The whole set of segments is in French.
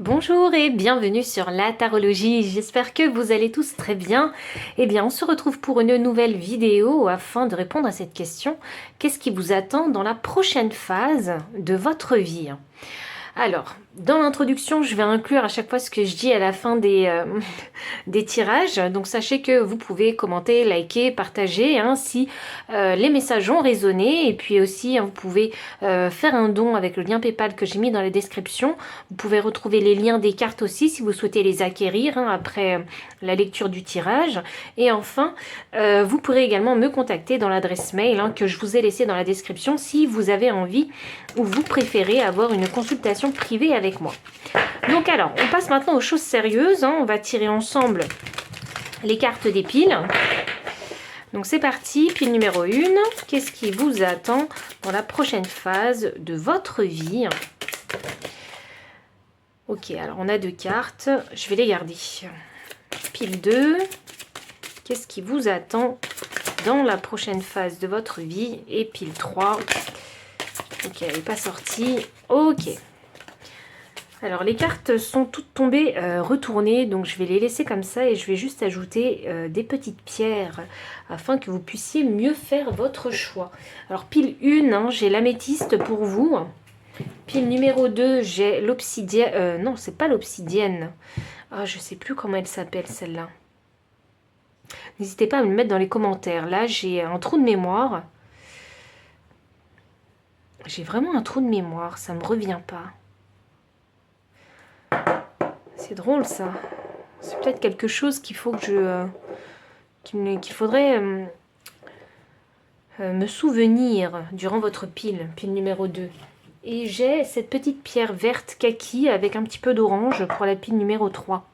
Bonjour et bienvenue sur la tarologie, j'espère que vous allez tous très bien. Eh bien, on se retrouve pour une nouvelle vidéo afin de répondre à cette question. Qu'est-ce qui vous attend dans la prochaine phase de votre vie? Alors, dans l'introduction, je vais inclure à chaque fois ce que je dis à la fin des tirages. Donc, sachez que vous pouvez commenter, liker, partager si les messages ont résonné. Et puis aussi, vous pouvez faire un don avec le lien PayPal que j'ai mis dans la description. Vous pouvez retrouver les liens des cartes aussi si vous souhaitez les acquérir après la lecture du tirage. Et enfin, vous pourrez également me contacter dans l'adresse mail que je vous ai laissée dans la description si vous avez envie ou vous préférez avoir une consultation privée avec moi. Donc alors, on passe maintenant aux choses sérieuses. On va tirer ensemble les cartes des piles. Donc c'est parti, pile numéro 1. Qu'est-ce qui vous attend dans la prochaine phase de votre vie? Ok, alors on a 2 cartes. Je vais les garder. Pile 2. Qu'est-ce qui vous attend dans la prochaine phase de votre vie? Et pile 3. Ok, elle n'est pas sortie. Ok. Alors les cartes sont toutes tombées retournées, donc je vais les laisser comme ça et je vais juste ajouter des petites pierres afin que vous puissiez mieux faire votre choix. Alors pile 1, j'ai l'améthyste pour vous. Pile numéro 2, j'ai l'obsidienne. Non, c'est pas l'obsidienne. Ah, je sais plus comment elle s'appelle celle-là. N'hésitez pas à me le mettre dans les commentaires. Là, j'ai un trou de mémoire. J'ai vraiment un trou de mémoire, ça me revient pas. C'est drôle ça. C'est peut-être quelque chose qu'il faut que qu'il faudrait me souvenir durant votre pile numéro 2. Et j'ai cette petite pierre verte kaki avec un petit peu d'orange pour la pile numéro 3.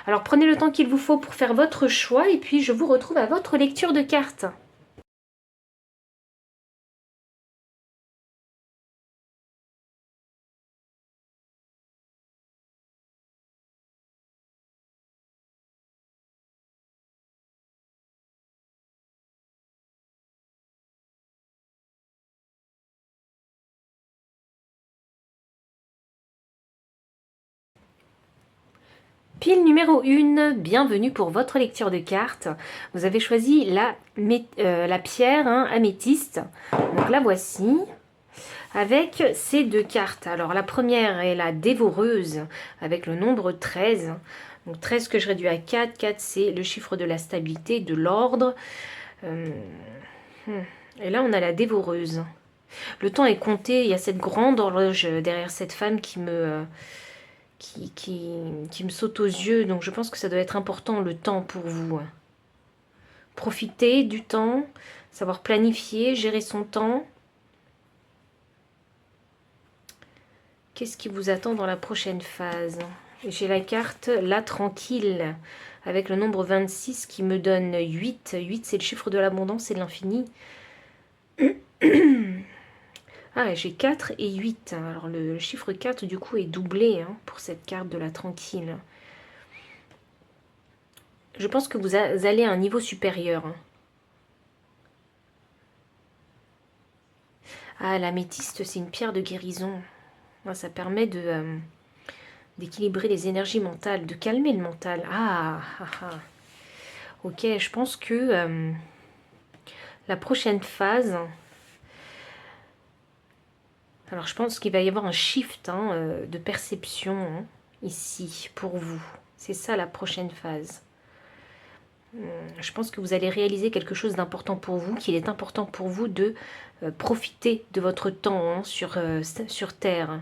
Alors prenez le temps qu'il vous faut pour faire votre choix et puis je vous retrouve à votre lecture de cartes. Pile numéro 1, bienvenue pour votre lecture de cartes. Vous avez choisi la pierre améthyste. Donc la voici. Avec ces 2 cartes. Alors la première est la dévoreuse avec le nombre 13. Donc 13 que je réduis à 4. 4 c'est le chiffre de la stabilité, de l'ordre. Et là on a la dévoreuse. Le temps est compté, il y a cette grande horloge derrière cette femme qui me saute aux yeux. Donc je pense que ça doit être important le temps pour vous. Profiter du temps, savoir planifier, gérer son temps. Qu'est-ce qui vous attend dans la prochaine phase? J'ai la carte La Tranquille avec le nombre 26 qui me donne 8. 8 c'est le chiffre de l'abondance et de l'infini. Ah, j'ai 4 et 8. Alors le chiffre 4 du coup est doublé pour cette carte de La Tranquille. Je pense que vous allez à un niveau supérieur. Ah, l'améthyste c'est une pierre de guérison. Ça permet d'équilibrer les énergies mentales, de calmer le mental. Ok, je pense que la prochaine phase... Alors, je pense qu'il va y avoir un shift de perception ici, pour vous. C'est ça la prochaine phase. Je pense que vous allez réaliser quelque chose d'important pour vous, qu'il est important pour vous de profiter de votre temps sur Terre.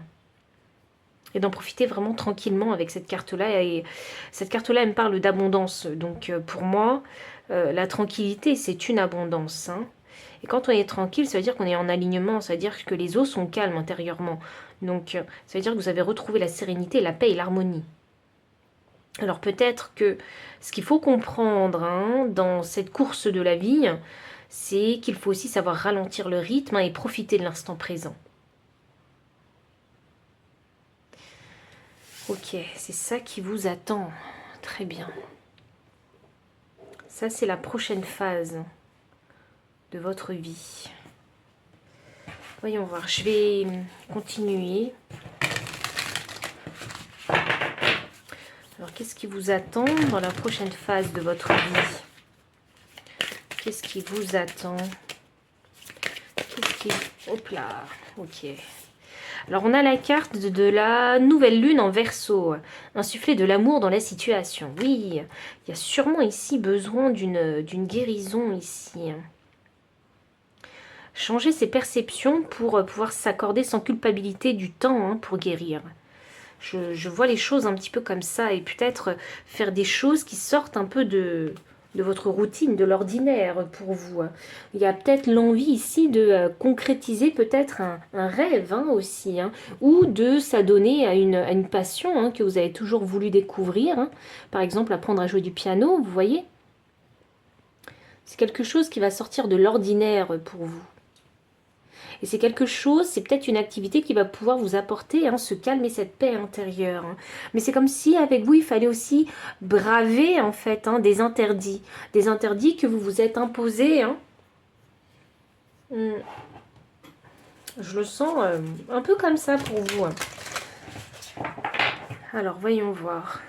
Et d'en profiter vraiment tranquillement avec cette carte-là. Et cette carte-là, elle me parle d'abondance. Donc pour moi, la tranquillité, c'est une abondance. Et quand on est tranquille, ça veut dire qu'on est en alignement. Ça veut dire que les eaux sont calmes intérieurement. Donc ça veut dire que vous avez retrouvé la sérénité, la paix et l'harmonie. Alors peut-être que ce qu'il faut comprendre dans cette course de la vie, c'est qu'il faut aussi savoir ralentir le rythme et profiter de l'instant présent. Ok, c'est ça qui vous attend. Très bien. Ça, c'est la prochaine phase de votre vie. Voyons voir, je vais continuer. qu'est-ce qui vous attend dans la prochaine phase de votre vie? Qu'est-ce qui vous attend? Hop là, ok. Alors, on a la carte de la nouvelle lune en Verseau. Insuffler de l'amour dans la situation. Oui, il y a sûrement ici besoin d'une guérison ici. Changer ses perceptions pour pouvoir s'accorder sans culpabilité du temps pour guérir. Je vois les choses un petit peu comme ça et peut-être faire des choses qui sortent un peu de votre routine, de l'ordinaire pour vous. Il y a peut-être l'envie ici de concrétiser peut-être un rêve aussi, ou de s'adonner à une passion que vous avez toujours voulu découvrir. Par exemple, apprendre à jouer du piano, vous voyez? C'est quelque chose qui va sortir de l'ordinaire pour vous. Et c'est quelque chose, c'est peut-être une activité qui va pouvoir vous apporter ce calme et cette paix intérieure. Mais c'est comme si avec vous, il fallait aussi braver en fait des interdits. Des interdits que vous vous êtes imposés. Je le sens un peu comme ça pour vous. Alors, voyons voir.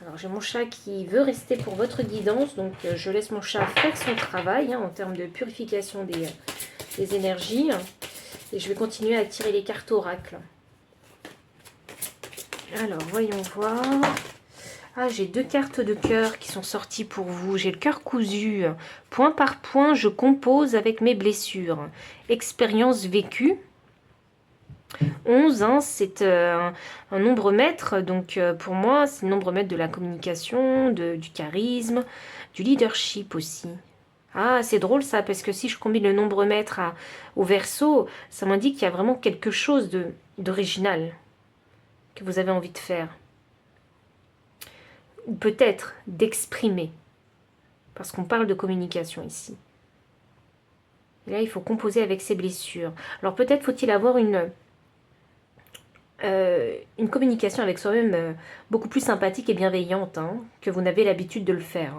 Alors, j'ai mon chat qui veut rester pour votre guidance. Donc, je laisse mon chat faire son travail en termes de purification des énergies. Et je vais continuer à tirer les cartes oracles. Alors, voyons voir. Ah, j'ai 2 cartes de cœur qui sont sorties pour vous. J'ai le cœur cousu. Point par point, je compose avec mes blessures. Expérience vécue. 11, c'est un nombre maître. Donc, pour moi, c'est le nombre maître de la communication, du charisme, du leadership aussi. Ah, c'est drôle ça, parce que si je combine le nombre maître au Verseau, ça m'indique qu'il y a vraiment quelque chose d'original que vous avez envie de faire. Ou peut-être d'exprimer, parce qu'on parle de communication ici. Et là, il faut composer avec ses blessures. Alors peut-être faut-il avoir une communication avec soi-même beaucoup plus sympathique et bienveillante que vous n'avez l'habitude de le faire.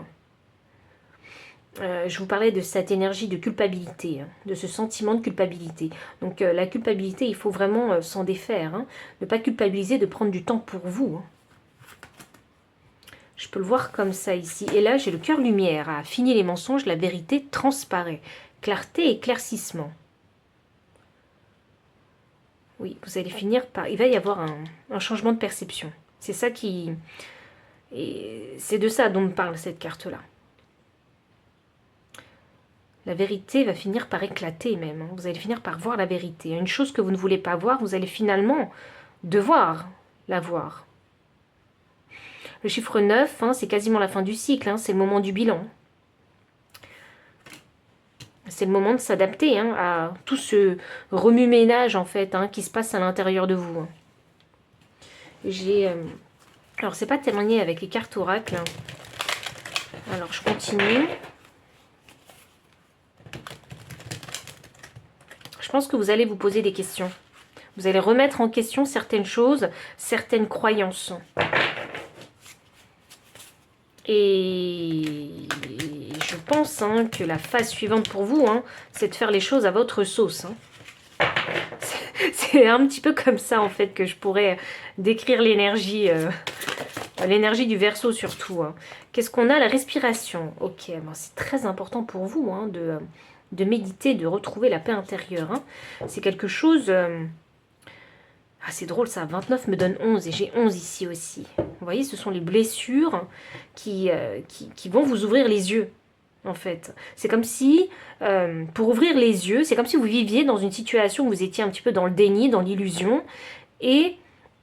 Je vous parlais de cette énergie de culpabilité, de ce sentiment de culpabilité. Donc la culpabilité, il faut vraiment s'en défaire. Ne pas culpabiliser, de prendre du temps pour vous. Je peux le voir comme ça ici. Et là, j'ai le cœur lumière. À finir les mensonges, la vérité transparaît. Clarté et éclaircissement. Oui, vous allez finir par... Il va y avoir un changement de perception. C'est ça qui... Et c'est de ça dont me parle cette carte-là. La vérité va finir par éclater même. Vous allez finir par voir la vérité. Une chose que vous ne voulez pas voir, vous allez finalement devoir la voir. Le chiffre 9, c'est quasiment la fin du cycle. C'est le moment du bilan. C'est le moment de s'adapter à tout ce remue-ménage en fait qui se passe à l'intérieur de vous. J'ai... Alors, c'est pas terminé avec les cartes oracles. Alors, je continue. Je pense que vous allez vous poser des questions. Vous allez remettre en question certaines choses, certaines croyances. Et je pense que la phase suivante pour vous, c'est de faire les choses à votre sauce. C'est un petit peu comme ça, en fait, que je pourrais décrire l'énergie du Verseau, surtout. Qu'est-ce qu'on a? La respiration. Ok, bon, c'est très important pour vous de méditer, de retrouver la paix intérieure. C'est quelque chose... Ah, c'est drôle ça, 29 me donne 11 et j'ai 11 ici aussi. Vous voyez, ce sont les blessures qui vont vous ouvrir les yeux, en fait. C'est comme si, pour ouvrir les yeux, c'est comme si vous viviez dans une situation où vous étiez un petit peu dans le déni, dans l'illusion. Et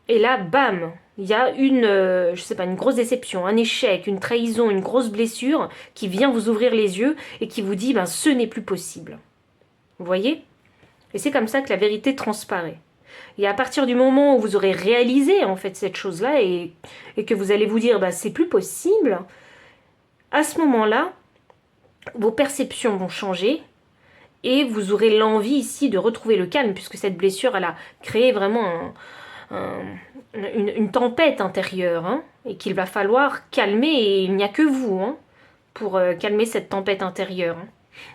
là, bam, il y a je sais pas, une grosse déception, un échec, une trahison, une grosse blessure qui vient vous ouvrir les yeux et qui vous dit, ce n'est plus possible. Vous voyez? Et c'est comme ça que la vérité transparaît. Et à partir du moment où vous aurez réalisé en fait cette chose-là et que vous allez vous dire c'est plus possible, à ce moment-là, vos perceptions vont changer et vous aurez l'envie ici de retrouver le calme puisque cette blessure elle a créé vraiment une tempête intérieure et qu'il va falloir calmer et il n'y a que vous pour calmer cette tempête intérieure.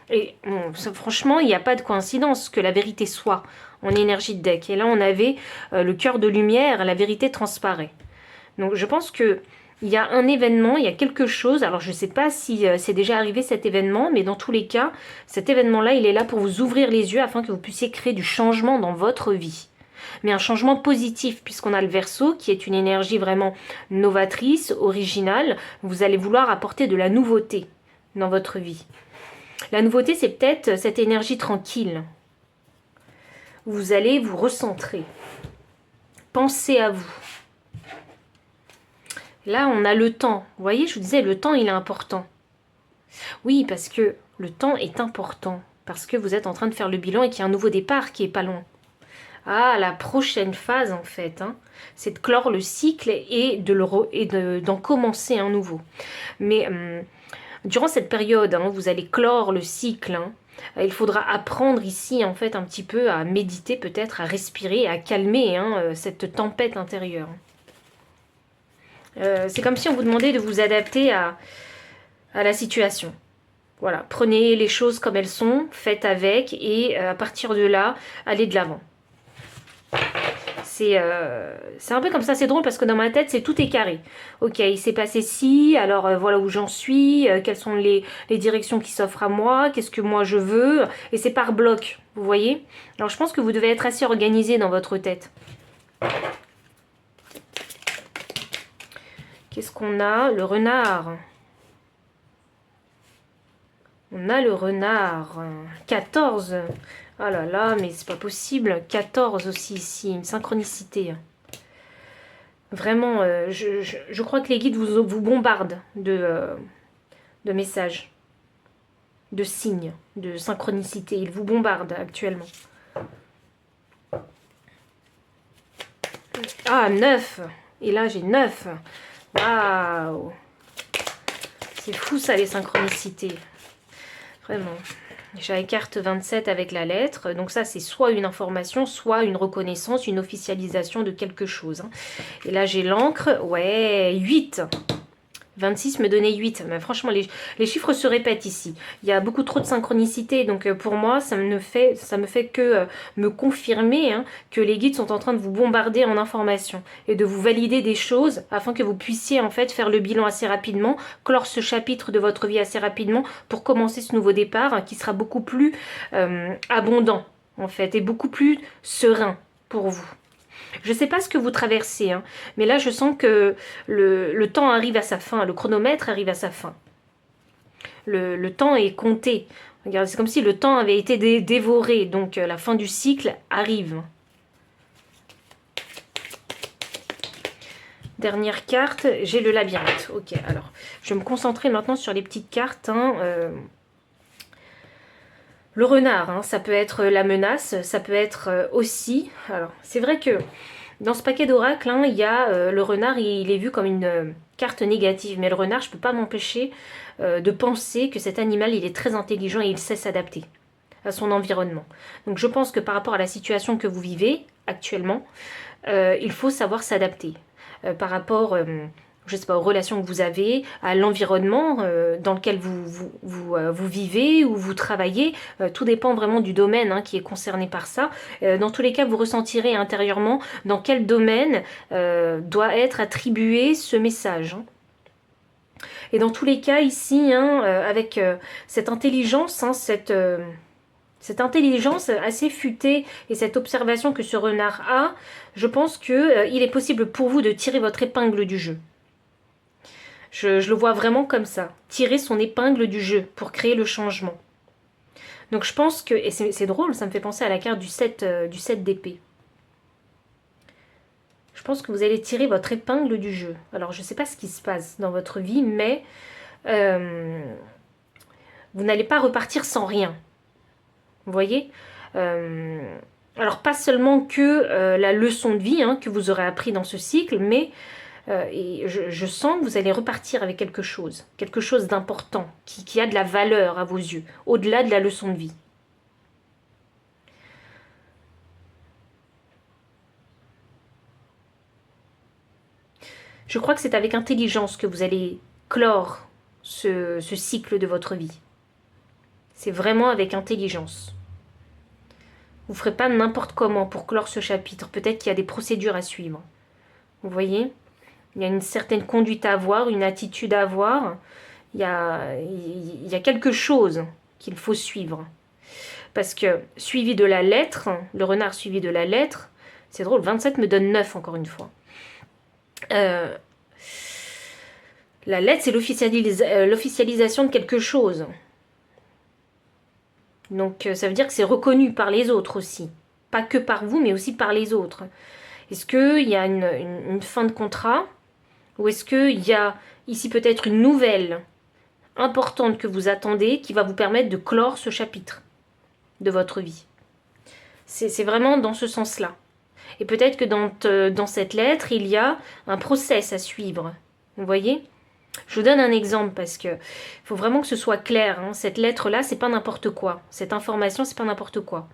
Et bon, franchement, il n'y a pas de coïncidence que la vérité soit en énergie de deck. Et là, on avait le cœur de lumière, la vérité transparaît. Donc, je pense que il y a un événement, il y a quelque chose. Alors je ne sais pas si c'est déjà arrivé cet événement, mais dans tous les cas, cet événement-là, il est là pour vous ouvrir les yeux afin que vous puissiez créer du changement dans votre vie. Mais un changement positif, puisqu'on a le Verseau, qui est une énergie vraiment novatrice, originale. Vous allez vouloir apporter de la nouveauté dans votre vie. La nouveauté, c'est peut-être cette énergie tranquille. Vous allez vous recentrer. Pensez à vous. Là, on a le temps. Vous voyez, je vous disais, le temps, il est important. Oui, parce que le temps est important. Parce que vous êtes en train de faire le bilan et qu'il y a un nouveau départ qui est pas loin. Ah, la prochaine phase, en fait, hein, c'est de clore le cycle et d'en commencer un nouveau. Mais durant cette période, hein, vous allez clore le cycle. Hein, il faudra apprendre ici, en fait, un petit peu à méditer, peut-être, à respirer, à calmer hein, cette tempête intérieure. C'est comme si on vous demandait de vous adapter à la situation. Voilà, prenez les choses comme elles sont, faites avec, et à partir de là, allez de l'avant. C'est un peu comme ça, c'est drôle parce que dans ma tête, tout est carré. Ok, il s'est passé ci, alors voilà où j'en suis, quelles sont les directions qui s'offrent à moi, qu'est-ce que moi je veux, et c'est par bloc, vous voyez. Alors je pense que vous devez être assez organisé dans votre tête. Qu'est-ce qu'on a? Le renard. On a le renard. 14. Oh là là, mais c'est pas possible. 14 aussi ici, une synchronicité. Vraiment, je crois que les guides vous bombardent de messages, de signes, de synchronicité. Ils vous bombardent actuellement. Ah, 9. Et là, j'ai 9. Waouh. C'est fou ça, les synchronicités. Vraiment. J'ai la carte 27 avec la lettre. Donc ça, c'est soit une information, soit une reconnaissance, une officialisation de quelque chose. Hein. Et là, j'ai l'encre. Ouais, 8. 26 me donnait 8. Mais franchement, les chiffres se répètent ici. Il y a beaucoup trop de synchronicité. Donc pour moi, ça me fait que me confirmer hein, que les guides sont en train de vous bombarder en informations et de vous valider des choses afin que vous puissiez en fait faire le bilan assez rapidement, clore ce chapitre de votre vie assez rapidement pour commencer ce nouveau départ hein, qui sera beaucoup plus abondant en fait et beaucoup plus serein pour vous. Je ne sais pas ce que vous traversez, hein, mais là je sens que le temps arrive à sa fin, le chronomètre arrive à sa fin. Le temps est compté. Regardez, c'est comme si le temps avait été dévoré, donc la fin du cycle arrive. Dernière carte, j'ai le labyrinthe. Ok, alors je vais me concentrer maintenant sur les petites cartes. Hein, le renard, hein, ça peut être la menace, ça peut être aussi... Alors, c'est vrai que dans ce paquet d'oracles, hein, il y a le renard, il est vu comme une carte négative. Mais le renard, je ne peux pas m'empêcher de penser que cet animal, il est très intelligent et il sait s'adapter à son environnement. Donc je pense que par rapport à la situation que vous vivez actuellement, il faut savoir s'adapter par rapport... je ne sais pas, aux relations que vous avez, à l'environnement dans lequel vous vivez ou vous travaillez. Tout dépend vraiment du domaine hein, qui est concerné par ça. Dans tous les cas, vous ressentirez intérieurement dans quel domaine doit être attribué ce message. Hein. Et dans tous les cas, ici, hein, avec cette intelligence, hein, cette intelligence assez futée et cette observation que ce renard a, je pense qu'il est possible pour vous de tirer votre épingle du jeu. Je le vois vraiment comme ça. Tirer son épingle du jeu pour créer le changement. Donc je pense que... Et c'est drôle, ça me fait penser à la carte du 7 d'épée. Je pense que vous allez tirer votre épingle du jeu. Alors je ne sais pas ce qui se passe dans votre vie, mais vous n'allez pas repartir sans rien. Vous voyez alors pas seulement que la leçon de vie hein, que vous aurez appris dans ce cycle, mais... et je sens que vous allez repartir avec quelque chose d'important, qui a de la valeur à vos yeux, au-delà de la leçon de vie. Je crois que c'est avec intelligence que vous allez clore ce cycle de votre vie. C'est vraiment avec intelligence. Vous ne ferez pas n'importe comment pour clore ce chapitre. Peut-être qu'il y a des procédures à suivre. Vous voyez ? Il y a une certaine conduite à avoir, une attitude à avoir. Il y a quelque chose qu'il faut suivre. Parce que suivi de la lettre, le renard suivi de la lettre, c'est drôle, 27 me donne 9 encore une fois. La lettre, c'est l'officialisation de quelque chose. Donc ça veut dire que c'est reconnu par les autres aussi. Pas que par vous, mais aussi par les autres. Est-ce qu'il y a une fin de contrat? Ou est-ce qu'il y a ici peut-être une nouvelle importante que vous attendez qui va vous permettre de clore ce chapitre de votre vie? C'est vraiment dans ce sens-là. Et peut-être que dans cette lettre, il y a un process à suivre. Vous voyez? Je vous donne un exemple parce que faut vraiment que ce soit clair. Hein. Cette lettre-là, c'est pas n'importe quoi. Cette information, c'est pas n'importe quoi.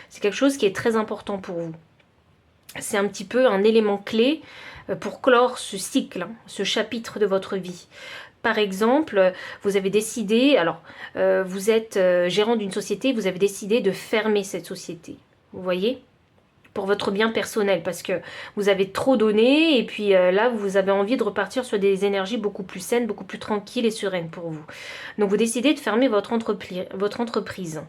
C'est quelque chose qui est très important pour vous. C'est un petit peu un élément clé pour clore ce cycle, hein, ce chapitre de votre vie. Par exemple, vous avez décidé, alors vous êtes gérant d'une société, vous avez décidé de fermer cette société. Vous voyez? Pour votre bien personnel, parce que vous avez trop donné, et puis là, vous avez envie de repartir sur des énergies beaucoup plus saines, beaucoup plus tranquilles et sereines pour vous. Donc vous décidez de fermer votre entreprise.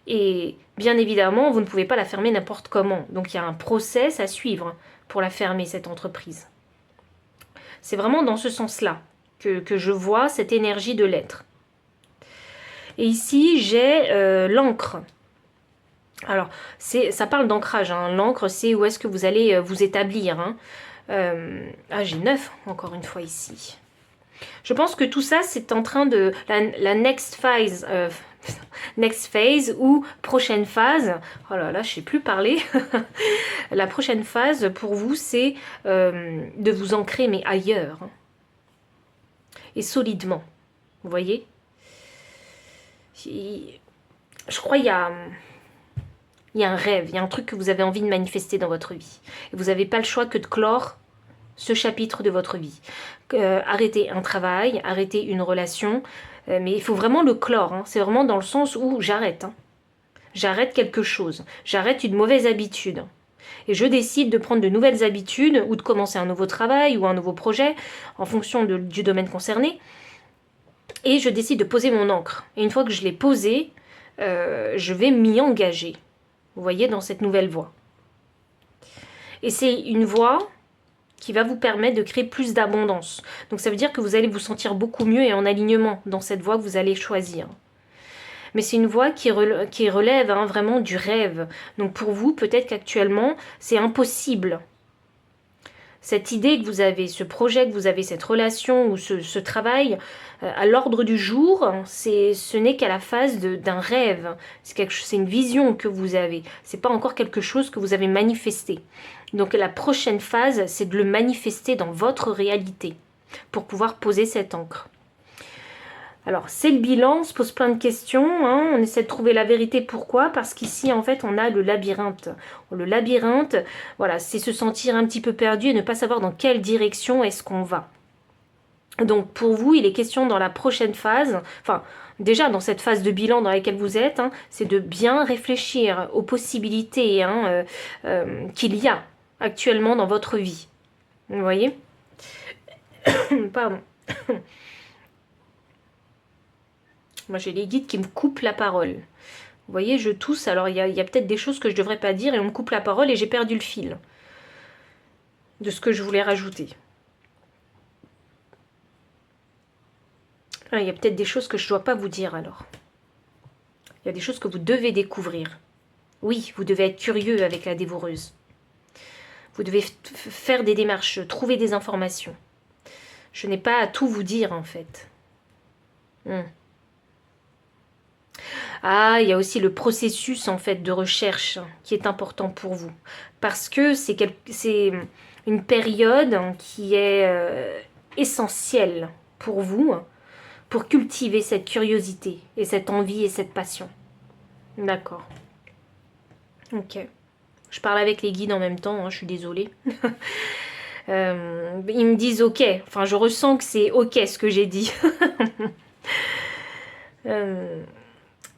Et bien évidemment, vous ne pouvez pas la fermer n'importe comment. Donc il y a un process à suivre pour la fermer, cette entreprise. C'est vraiment dans ce sens-là que je vois cette énergie de l'être. Et ici, j'ai l'encre. Alors, ça parle d'ancrage. Hein. L'encre, c'est où est-ce que vous allez vous établir. Hein. J'ai 9, encore une fois, ici. Je pense que tout ça, c'est en train de... La next phase... next phase ou prochaine phase. Oh là là, je ne sais plus parler. La prochaine phase, pour vous, c'est de vous ancrer, mais ailleurs. Et solidement. Vous voyez? Je crois qu'il y a un rêve, il y a un truc que vous avez envie de manifester dans votre vie. Et vous n'avez pas le choix que de clore ce chapitre de votre vie. Arrêter un travail, arrêter une relation, mais il faut vraiment le clore. Hein. C'est vraiment dans le sens où j'arrête. Hein. J'arrête quelque chose. J'arrête une mauvaise habitude. Et je décide de prendre de nouvelles habitudes ou de commencer un nouveau travail ou un nouveau projet en fonction du domaine concerné. Et je décide de poser mon encre. Et une fois que je l'ai posée, je vais m'y engager. Vous voyez, dans cette nouvelle voie. Et c'est une voie qui va vous permettre de créer plus d'abondance. Donc ça veut dire que vous allez vous sentir beaucoup mieux et en alignement dans cette voie que vous allez choisir. Mais c'est une voie qui relève hein, vraiment du rêve. Donc pour vous, peut-être qu'actuellement, c'est impossible. Cette idée que vous avez, ce projet que vous avez, cette relation ou ce travail, à l'ordre du jour, ce n'est qu'à la phase d'un rêve. C'est une vision que vous avez. C'est pas encore quelque chose que vous avez manifesté. Donc la prochaine phase, c'est de le manifester dans votre réalité pour pouvoir poser cette encre. Alors, c'est le bilan, on se pose plein de questions, hein, on essaie de trouver la vérité. Pourquoi? Parce qu'ici, en fait, on a le labyrinthe. Le labyrinthe, voilà, c'est se sentir un petit peu perdu et ne pas savoir dans quelle direction est-ce qu'on va. Donc, pour vous, il est question dans la prochaine phase, enfin, déjà dans cette phase de bilan dans laquelle vous êtes, hein, c'est de bien réfléchir aux possibilités hein, qu'il y a actuellement dans votre vie. Vous voyez? Pardon. Moi, j'ai les guides qui me coupent la parole. Vous voyez, je tousse. Alors, il y a peut-être des choses que je ne devrais pas dire et on me coupe la parole et j'ai perdu le fil de ce que je voulais rajouter. Il y a peut-être des choses que je ne dois pas vous dire alors. Il y a des choses que vous devez découvrir. Oui, vous devez être curieux avec la dévoreuse. Vous devez faire des démarches, trouver des informations. Je n'ai pas à tout vous dire en fait. Ah, il y a aussi le processus en fait de recherche qui est important pour vous. Parce que c'est une période qui est essentielle pour vous, pour cultiver cette curiosité et cette envie et cette passion. D'accord. Ok. Je parle avec les guides en même temps, hein, je suis désolée. Ils me disent ok. Enfin, je ressens que c'est ok ce que j'ai dit.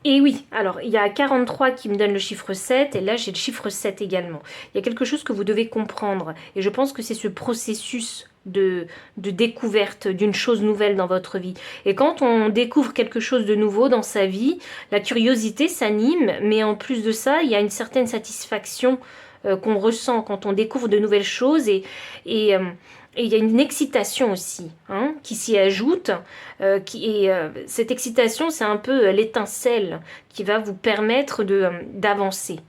Et oui, alors il y a 43 qui me donne le chiffre 7 et là j'ai le chiffre 7 également. Il y a quelque chose que vous devez comprendre et je pense que c'est ce processus de découverte d'une chose nouvelle dans votre vie. Et quand on découvre quelque chose de nouveau dans sa vie, la curiosité s'anime, mais en plus de ça, il y a une certaine satisfaction qu'on ressent quand on découvre de nouvelles choses et il y a une excitation aussi hein, qui s'y ajoute. Cette excitation, c'est un peu l'étincelle qui va vous permettre d'avancer,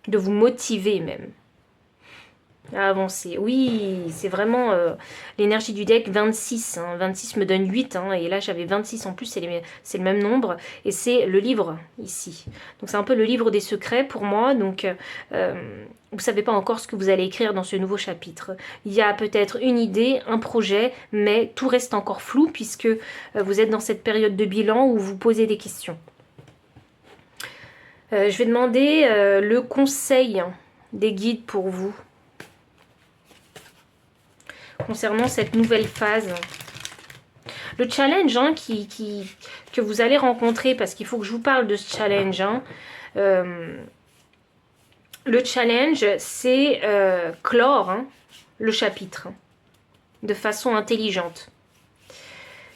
de vous motiver même à avancer. Oui, c'est vraiment l'énergie du deck 26. Hein. 26 me donne 8, hein, et là j'avais 26 en plus, c'est le même nombre. Et c'est le livre ici. Donc c'est un peu le livre des secrets pour moi. Donc vous ne savez pas encore ce que vous allez écrire dans ce nouveau chapitre. Il y a peut-être une idée, un projet, mais tout reste encore flou puisque vous êtes dans cette période de bilan où vous posez des questions. Je vais demander le conseil des guides pour vous concernant cette nouvelle phase. Le challenge hein, que vous allez rencontrer, parce qu'il faut que je vous parle de ce challenge. Hein, le challenge, c'est clore hein, le chapitre de façon intelligente.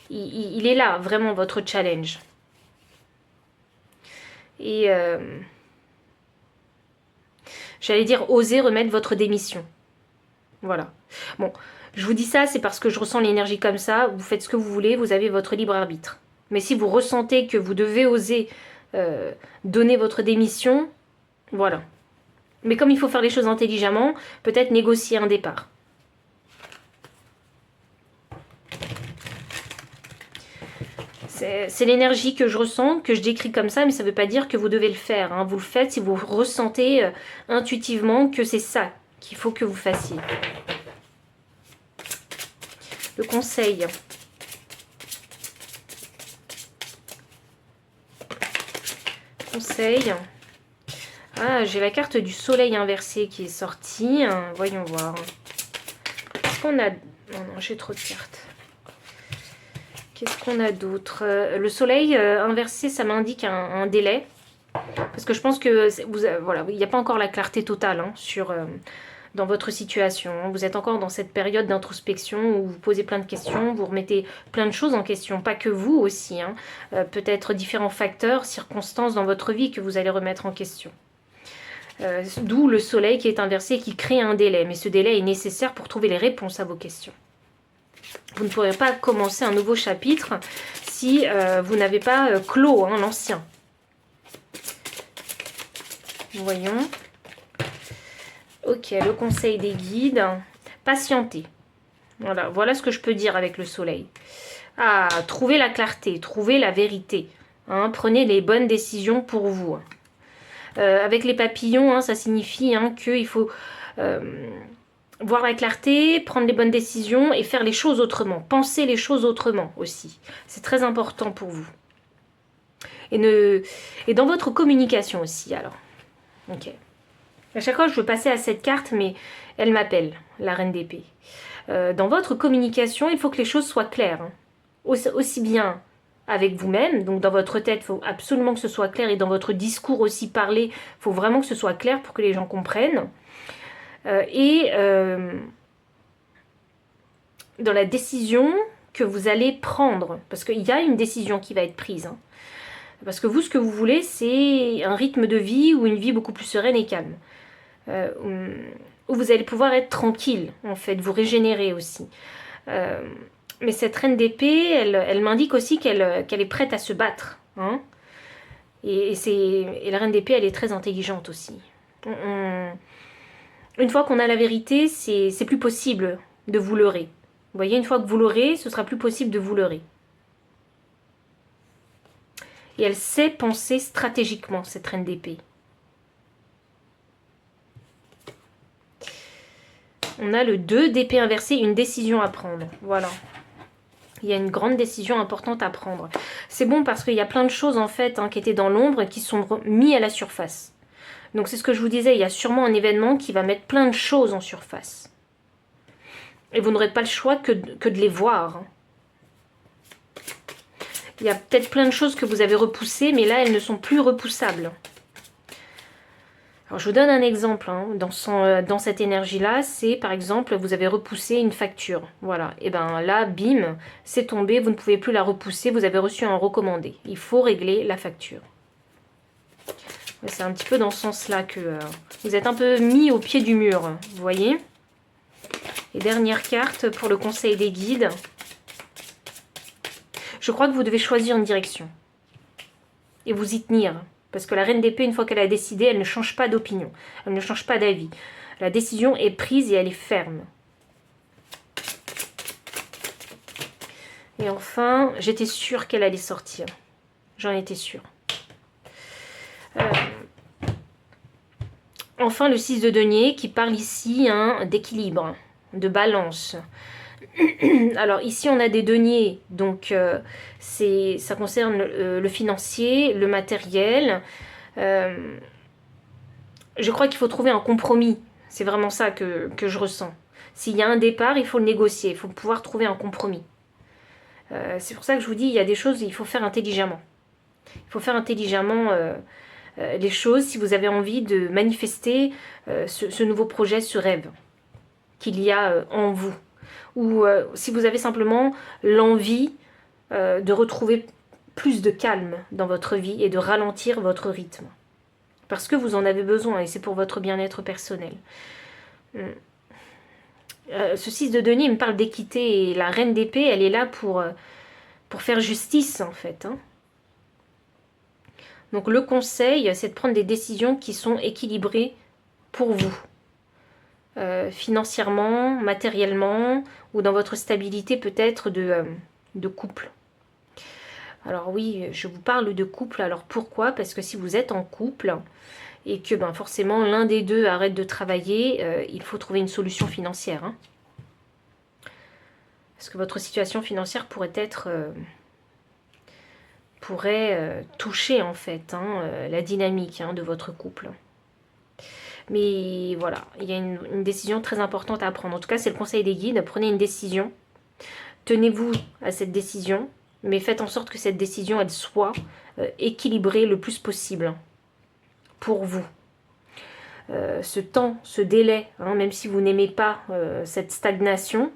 Il est là, vraiment, votre challenge. Et j'allais dire, osez remettre votre démission. Voilà. Bon, je vous dis ça, c'est parce que je ressens l'énergie comme ça. Vous faites ce que vous voulez, vous avez votre libre arbitre. Mais si vous ressentez que vous devez oser donner votre démission, voilà. Mais comme il faut faire les choses intelligemment, peut-être négocier un départ. C'est l'énergie que je ressens, que je décris comme ça, mais ça ne veut pas dire que vous devez le faire. Hein. Vous le faites si vous ressentez intuitivement que c'est ça qu'il faut que vous fassiez. Le conseil. Conseil. Ah, j'ai la carte du soleil inversé qui est sortie. Voyons voir. Qu'est-ce qu'on a... Non, non, j'ai trop de cartes. Qu'est-ce qu'on a d'autre? Le soleil inversé, ça m'indique un délai. Parce que je pense que voilà, il n'y a pas encore la clarté totale hein, dans votre situation. Vous êtes encore dans cette période d'introspection où vous posez plein de questions, vous remettez plein de choses en question, pas que vous aussi. Hein. Peut-être différents facteurs, circonstances dans votre vie que vous allez remettre en question. D'où le soleil qui est inversé, qui crée un délai. Mais ce délai est nécessaire pour trouver les réponses à vos questions. Vous ne pourrez pas commencer un nouveau chapitre si vous n'avez pas clos hein, l'ancien. Voyons. Ok, le conseil des guides. Patienter. Voilà ce que je peux dire avec le soleil. Ah, trouvez la clarté, trouvez la vérité. Hein, prenez les bonnes décisions pour vous. Avec les papillons, hein, ça signifie hein, qu'il faut voir la clarté, prendre les bonnes décisions et faire les choses autrement. Penser les choses autrement aussi. C'est très important pour vous. Et dans votre communication aussi, alors. Ok. À chaque fois, je veux passer à cette carte, mais elle m'appelle, la reine d'épée. Dans votre communication, il faut que les choses soient claires. Hein. Aussi bien avec vous-même, donc dans votre tête, il faut absolument que ce soit clair, et dans votre discours aussi parlé, il faut vraiment que ce soit clair pour que les gens comprennent. Dans la décision que vous allez prendre, parce qu'il y a une décision qui va être prise. Hein. Parce que vous, ce que vous voulez, c'est un rythme de vie ou une vie beaucoup plus sereine et calme. Où vous allez pouvoir être tranquille, en fait, vous régénérer aussi. Mais cette reine d'épée, elle m'indique aussi qu'elle est prête à se battre. Hein. Et la reine d'épée, elle est très intelligente aussi. Une fois qu'on a la vérité, c'est plus possible de vous leurrer. Vous voyez, une fois que vous l'aurez, ce sera plus possible de vous leurrer. Et elle sait penser stratégiquement, cette reine d'épée. On a le 2 d'épée inversée, une décision à prendre. Voilà. Il y a une grande décision importante à prendre. C'est bon parce qu'il y a plein de choses en fait hein, qui étaient dans l'ombre et qui sont mises à la surface. Donc c'est ce que je vous disais, il y a sûrement un événement qui va mettre plein de choses en surface. Et vous n'aurez pas le choix que de les voir. Il y a peut-être plein de choses que vous avez repoussées, mais là elles ne sont plus repoussables. Alors je vous donne un exemple, hein. Dans cette énergie-là, c'est par exemple, vous avez repoussé une facture. Voilà, et bien là, bim, c'est tombé, vous ne pouvez plus la repousser, vous avez reçu un recommandé. Il faut régler la facture. C'est un petit peu dans ce sens-là que vous êtes un peu mis au pied du mur, vous voyez. Et dernière carte pour le conseil des guides. Je crois que vous devez choisir une direction. Et vous y tenir. Parce que la reine d'épée, une fois qu'elle a décidé, elle ne change pas d'opinion. Elle ne change pas d'avis. La décision est prise et elle est ferme. Et enfin, j'étais sûre qu'elle allait sortir. J'en étais sûre. Enfin, le 6 de denier qui parle ici d'équilibre, de balance. Alors ici, on a des deniers. Donc, ça concerne le financier, le matériel. Je crois qu'il faut trouver un compromis. C'est vraiment ça que je ressens. S'il y a un départ, il faut le négocier. Il faut pouvoir trouver un compromis. C'est pour ça que je vous dis, il y a des choses, il faut faire intelligemment. Il faut faire intelligemment les choses si vous avez envie de manifester ce nouveau projet, ce rêve qu'il y a en vous. Ou si vous avez simplement l'envie de retrouver plus de calme dans votre vie et de ralentir votre rythme. Parce que vous en avez besoin et c'est pour votre bien-être personnel. Ce 6 de denier, il me parle d'équité et la reine d'épée, elle est là pour faire justice en fait. Donc le conseil, c'est de prendre des décisions qui sont équilibrées pour vous. Financièrement, matériellement ou dans votre stabilité peut-être de couple. Alors oui, je vous parle de couple. Alors pourquoi? Parce que si vous êtes en couple et que forcément l'un des deux arrête de travailler, il faut trouver une solution financière. Parce que votre situation financière pourrait être... toucher en fait la dynamique de votre couple. Mais voilà, il y a une décision très importante à prendre. En tout cas, c'est le conseil des guides. Prenez une décision. Tenez-vous à cette décision. Mais faites en sorte que cette décision, elle soit équilibrée le plus possible pour vous. Ce temps, ce délai, même si vous n'aimez pas cette stagnation,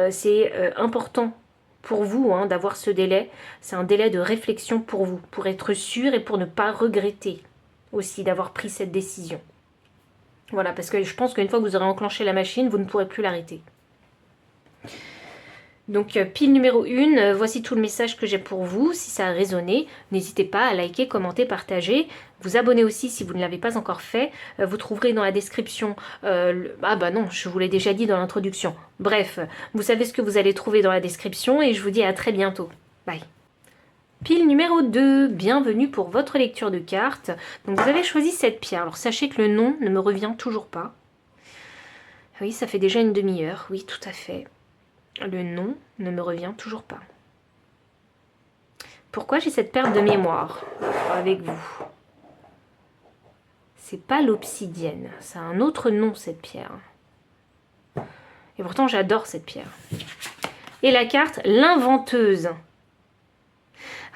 c'est important pour vous d'avoir ce délai. C'est un délai de réflexion pour vous, pour être sûr et pour ne pas regretter aussi d'avoir pris cette décision. Voilà, parce que je pense qu'une fois que vous aurez enclenché la machine, vous ne pourrez plus l'arrêter. Donc, pile numéro 1, voici tout le message que j'ai pour vous. Si ça a résonné, n'hésitez pas à liker, commenter, partager. Vous abonner aussi si vous ne l'avez pas encore fait. Vous trouverez dans la description... Ah bah non, je vous l'ai déjà dit dans l'introduction. Bref, vous savez ce que vous allez trouver dans la description et je vous dis à très bientôt. Bye. Pile numéro 2, bienvenue pour votre lecture de cartes. Donc vous avez choisi cette pierre. Alors sachez que le nom ne me revient toujours pas. Oui, ça fait déjà une demi-heure. Oui, tout à fait. Le nom ne me revient toujours pas. Pourquoi j'ai cette perte de mémoire avec vous? C'est pas l'obsidienne. Ça a un autre nom, cette pierre. Et pourtant, j'adore cette pierre. Et la carte, l'inventeuse.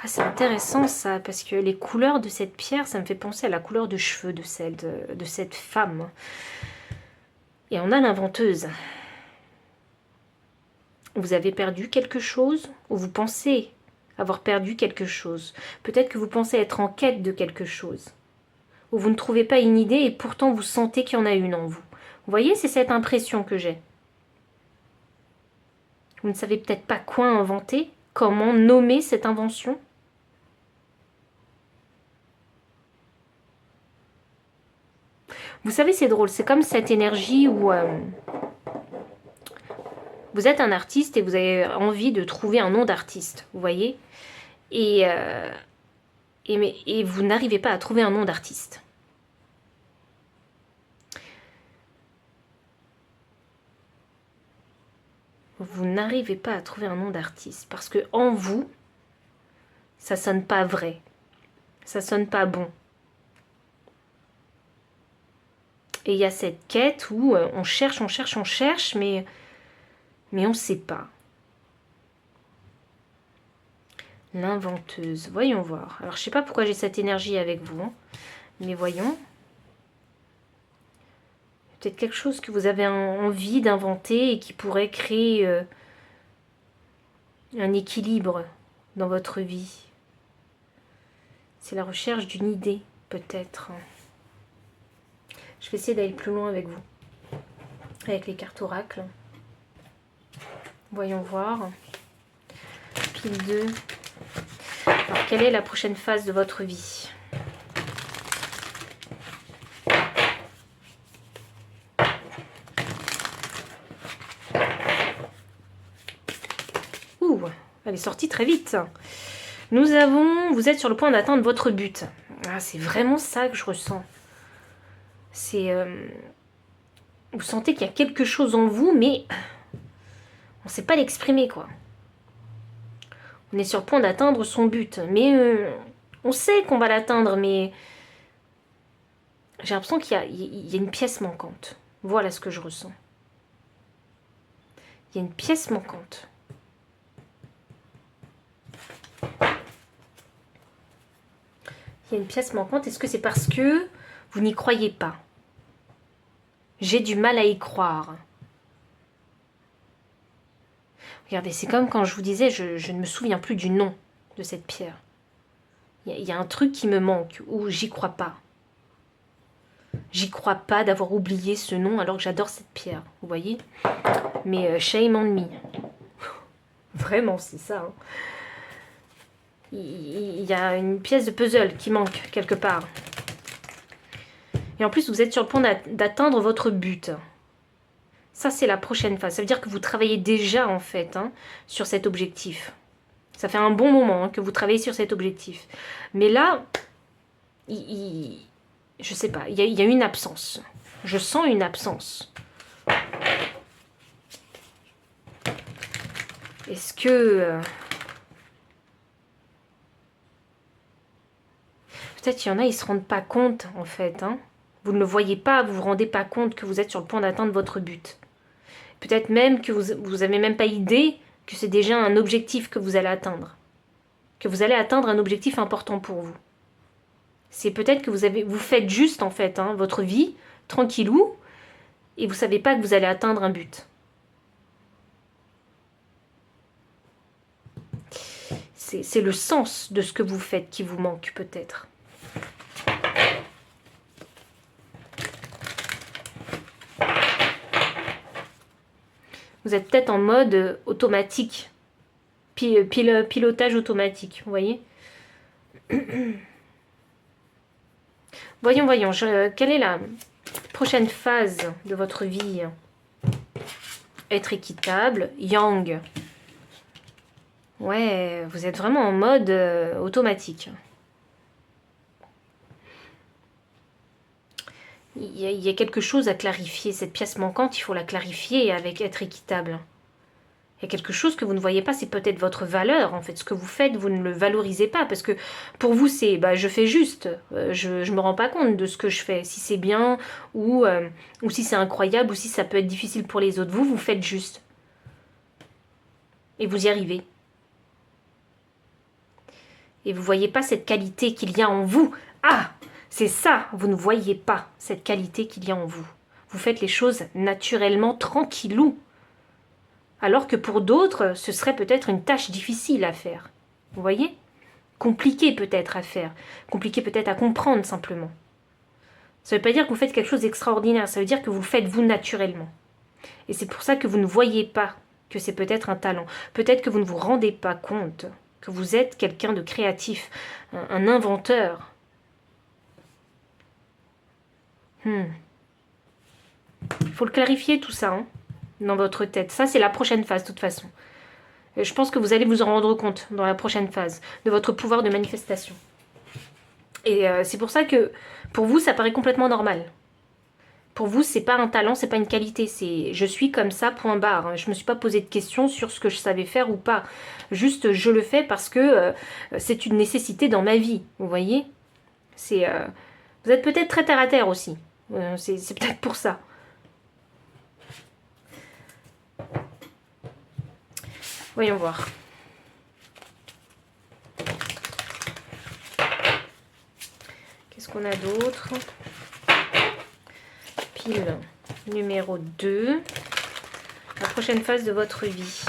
Ah, c'est intéressant ça, parce que les couleurs de cette pierre, ça me fait penser à la couleur de cheveux de cette femme. Et on a l'inventeuse. Vous avez perdu quelque chose, ou vous pensez avoir perdu quelque chose. Peut-être que vous pensez être en quête de quelque chose. Ou vous ne trouvez pas une idée et pourtant vous sentez qu'il y en a une en vous. Vous voyez, c'est cette impression que j'ai. Vous ne savez peut-être pas quoi inventer, comment nommer cette invention. Vous savez, c'est drôle, c'est comme cette énergie où vous êtes un artiste et vous avez envie de trouver un nom d'artiste, vous voyez, et vous n'arrivez pas à trouver un nom d'artiste. Vous n'arrivez pas à trouver un nom d'artiste parce que en vous, ça sonne pas vrai, ça sonne pas bon. Et il y a cette quête où on cherche, mais on ne sait pas. L'inventeuse, voyons voir. Alors je ne sais pas pourquoi j'ai cette énergie avec vous, mais voyons. Peut-être quelque chose que vous avez envie d'inventer et qui pourrait créer un équilibre dans votre vie. C'est la recherche d'une idée, peut-être. Je vais essayer d'aller plus loin avec vous. Avec les cartes oracles. Voyons voir. Pile 2. Alors, quelle est la prochaine phase de votre vie? Ouh, elle est sortie très vite. Vous êtes sur le point d'atteindre votre but. Ah, c'est vraiment ça que je ressens. C'est... vous sentez qu'il y a quelque chose en vous, mais on ne sait pas l'exprimer, quoi. On est sur le point d'atteindre son but, mais on sait qu'on va l'atteindre, mais j'ai l'impression qu'il y a une pièce manquante. Voilà ce que je ressens. Il y a une pièce manquante. Il y a une pièce manquante. Est-ce que c'est parce que vous n'y croyez pas? J'ai du mal à y croire. Regardez, c'est comme quand je vous disais, je ne me souviens plus du nom de cette pierre. Il y a un truc qui me manque, ou j'y crois pas. J'y crois pas d'avoir oublié ce nom alors que j'adore cette pierre, vous voyez? Mais shame on me. Vraiment, c'est ça. Hein. Il y a une pièce de puzzle qui manque quelque part. Et en plus, vous êtes sur le point d'atteindre votre but. Ça, c'est la prochaine phase. Ça veut dire que vous travaillez déjà, en fait, hein, sur cet objectif. Ça fait un bon moment hein, que vous travaillez sur cet objectif. Mais là, je sais pas, il y a une absence. Je sens une absence. Est-ce que... peut-être qu'il y en a, ils ne se rendent pas compte, en fait. Hein. Vous ne le voyez pas, vous ne vous rendez pas compte que vous êtes sur le point d'atteindre votre but. Peut-être même que vous n'avez même pas idée que c'est déjà un objectif que vous allez atteindre. Que vous allez atteindre un objectif important pour vous. C'est peut-être que vous faites juste, en fait, hein, votre vie, tranquillou, et vous ne savez pas que vous allez atteindre un but. C'est le sens de ce que vous faites qui vous manque, peut-être. Vous êtes peut-être en mode automatique. Pilotage automatique, vous voyez. Voyons. Quelle est la prochaine phase de votre vie? Être équitable. Yang. Ouais, vous êtes vraiment en mode automatique. Il y a quelque chose à clarifier. Cette pièce manquante, il faut la clarifier avec être équitable. Il y a quelque chose que vous ne voyez pas, c'est peut-être votre valeur. En fait, ce que vous faites, vous ne le valorisez pas. Parce que pour vous, c'est je fais juste. Je ne me rends pas compte de ce que je fais. Si c'est bien ou si c'est incroyable ou si ça peut être difficile pour les autres. Vous faites juste. Et vous y arrivez. Et vous ne voyez pas cette qualité qu'il y a en vous. Ah! C'est ça, vous ne voyez pas cette qualité qu'il y a en vous. Vous faites les choses naturellement, tranquillou. Alors que pour d'autres, ce serait peut-être une tâche difficile à faire. Vous voyez? Compliqué peut-être à faire. Compliqué peut-être à comprendre simplement. Ça ne veut pas dire que vous faites quelque chose d'extraordinaire. Ça veut dire que vous le faites vous naturellement. Et c'est pour ça que vous ne voyez pas que c'est peut-être un talent. Peut-être que vous ne vous rendez pas compte que vous êtes quelqu'un de créatif, un inventeur. Il faut le clarifier tout ça hein, dans votre tête. Ça, c'est la prochaine phase de toute façon. Et je pense que vous allez vous en rendre compte dans la prochaine phase de votre pouvoir de manifestation. Et c'est pour ça que pour vous, ça paraît complètement normal. Pour vous, c'est pas un talent, c'est pas une qualité. C'est je suis comme ça, point barre. Je me suis pas posé de questions sur ce que je savais faire ou pas. Juste, je le fais parce que c'est une nécessité dans ma vie. Vous voyez? Vous êtes peut-être très terre à terre aussi. C'est peut-être pour ça. Voyons voir. Qu'est-ce qu'on a d'autre? Pile Numéro 2. La prochaine phase de votre vie.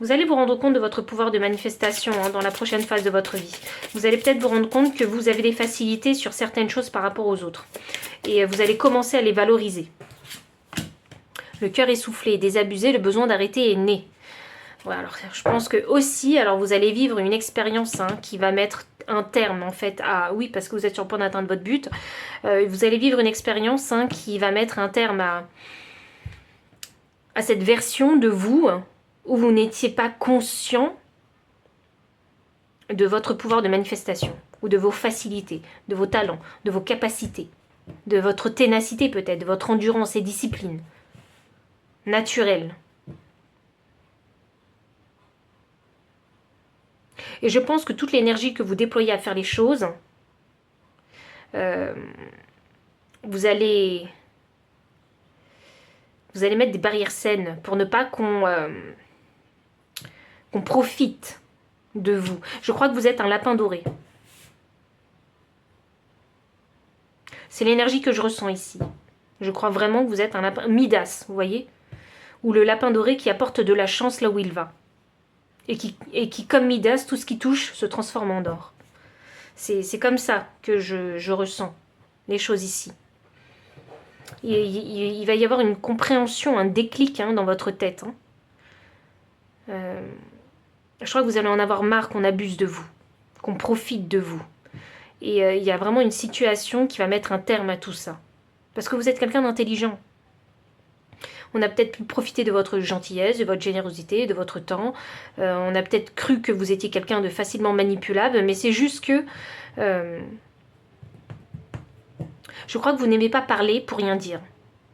Vous allez vous rendre compte de votre pouvoir de manifestation dans la prochaine phase de votre vie. Vous allez peut-être vous rendre compte que vous avez des facilités sur certaines choses par rapport aux autres. Et vous allez commencer à les valoriser. Le cœur essoufflé, désabusé, le besoin d'arrêter est né. Voilà, alors je pense que aussi, alors vous allez vivre une expérience qui va mettre un terme en fait à... Oui, parce que vous êtes sur le point d'atteindre votre but. Vous allez vivre une expérience qui va mettre un terme à cette version de vous où vous n'étiez pas conscient de votre pouvoir de manifestation ou de vos facilités, de vos talents, de vos capacités, de votre ténacité peut-être, de votre endurance et discipline naturelle. Et je pense que toute l'énergie que vous déployez à faire les choses, vous allez mettre des barrières saines pour ne pas qu'on profite de vous. Je crois que vous êtes un lapin doré. C'est l'énergie que je ressens ici. Je crois vraiment que vous êtes un lapin Midas, vous voyez, ou le lapin doré qui apporte de la chance là où il va. Et qui, comme Midas, tout ce qui touche se transforme en or. C'est comme ça que je ressens les choses ici. Il va y avoir une compréhension, un déclic dans votre tête. Je crois que vous allez en avoir marre qu'on abuse de vous, qu'on profite de vous. Et il y a vraiment une situation qui va mettre un terme à tout ça. Parce que vous êtes quelqu'un d'intelligent. On a peut-être pu profiter de votre gentillesse, de votre générosité, de votre temps. On a peut-être cru que vous étiez quelqu'un de facilement manipulable, mais c'est juste que... je crois que vous n'aimez pas parler pour rien dire.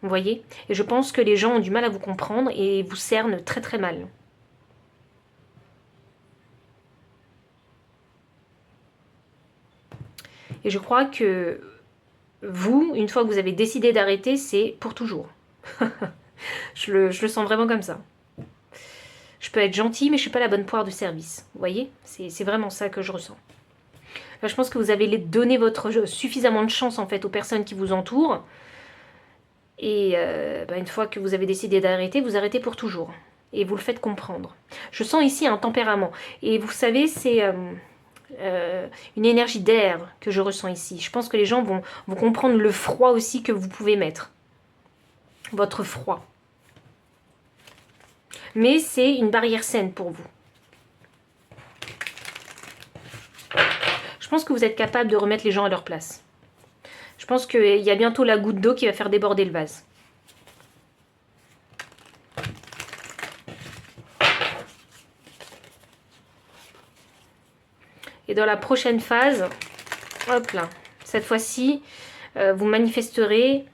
Vous voyez? Et je pense que les gens ont du mal à vous comprendre et vous cernent très très mal. Et je crois que vous, une fois que vous avez décidé d'arrêter, c'est pour toujours. je le sens vraiment comme ça. Je peux être gentille, mais je ne suis pas la bonne poire de service. Vous voyez? C'est vraiment ça que je ressens. Là, je pense que vous avez donné suffisamment de chance en fait aux personnes qui vous entourent. Et une fois que vous avez décidé d'arrêter, vous arrêtez pour toujours. Et vous le faites comprendre. Je sens ici un tempérament. Et vous savez, c'est une énergie d'air que je ressens ici. Je pense que les gens vont comprendre le froid aussi que vous pouvez mettre. Votre froid. Mais c'est une barrière saine pour vous. Je pense que vous êtes capable de remettre les gens à leur place. Je pense qu'il y a bientôt la goutte d'eau qui va faire déborder le vase. Et dans la prochaine phase, hop là, cette fois-ci, vous manifesterez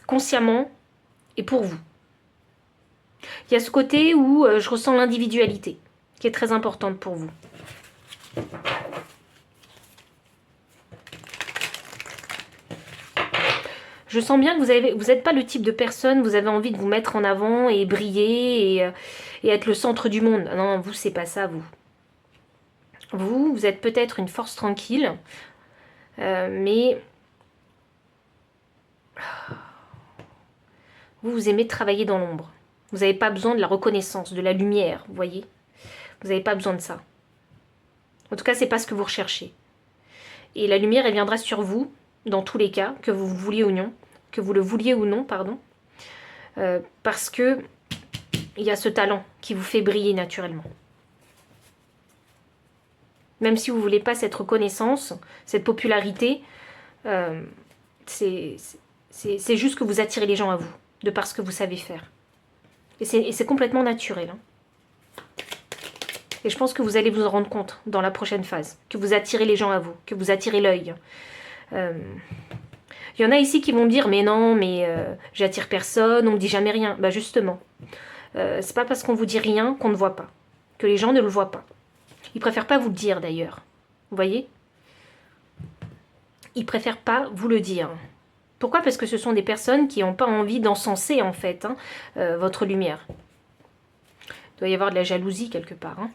consciemment et pour vous. Il y a ce côté où je ressens l'individualité, qui est très importante pour vous. Je sens bien que vous n'êtes pas le type de personne, vous avez envie de vous mettre en avant et briller et être le centre du monde. Non, vous, c'est pas ça, vous. Vous êtes peut-être une force tranquille, mais vous aimez travailler dans l'ombre. Vous n'avez pas besoin de la reconnaissance, de la lumière, vous voyez. Vous n'avez pas besoin de ça. En tout cas, c'est pas ce que vous recherchez. Et la lumière, elle viendra sur vous, dans tous les cas, que vous le vouliez ou non, pardon. Parce que il y a ce talent qui vous fait briller naturellement. Même si vous ne voulez pas cette reconnaissance, cette popularité, c'est juste que vous attirez les gens à vous, de par ce que vous savez faire. Et c'est complètement naturel. Et je pense que vous allez vous en rendre compte dans la prochaine phase, que vous attirez les gens à vous, que vous attirez l'œil. Il y en a ici qui vont me dire, mais non, mais j'attire personne, on me dit jamais rien. Bah justement, c'est pas parce qu'on vous dit rien qu'on ne voit pas, que les gens ne le voient pas. Ils préfèrent pas vous le dire d'ailleurs. Vous voyez? Ils préfèrent pas vous le dire. Pourquoi? Parce que ce sont des personnes qui n'ont pas envie d'encenser en fait votre lumière. Il doit y avoir de la jalousie quelque part.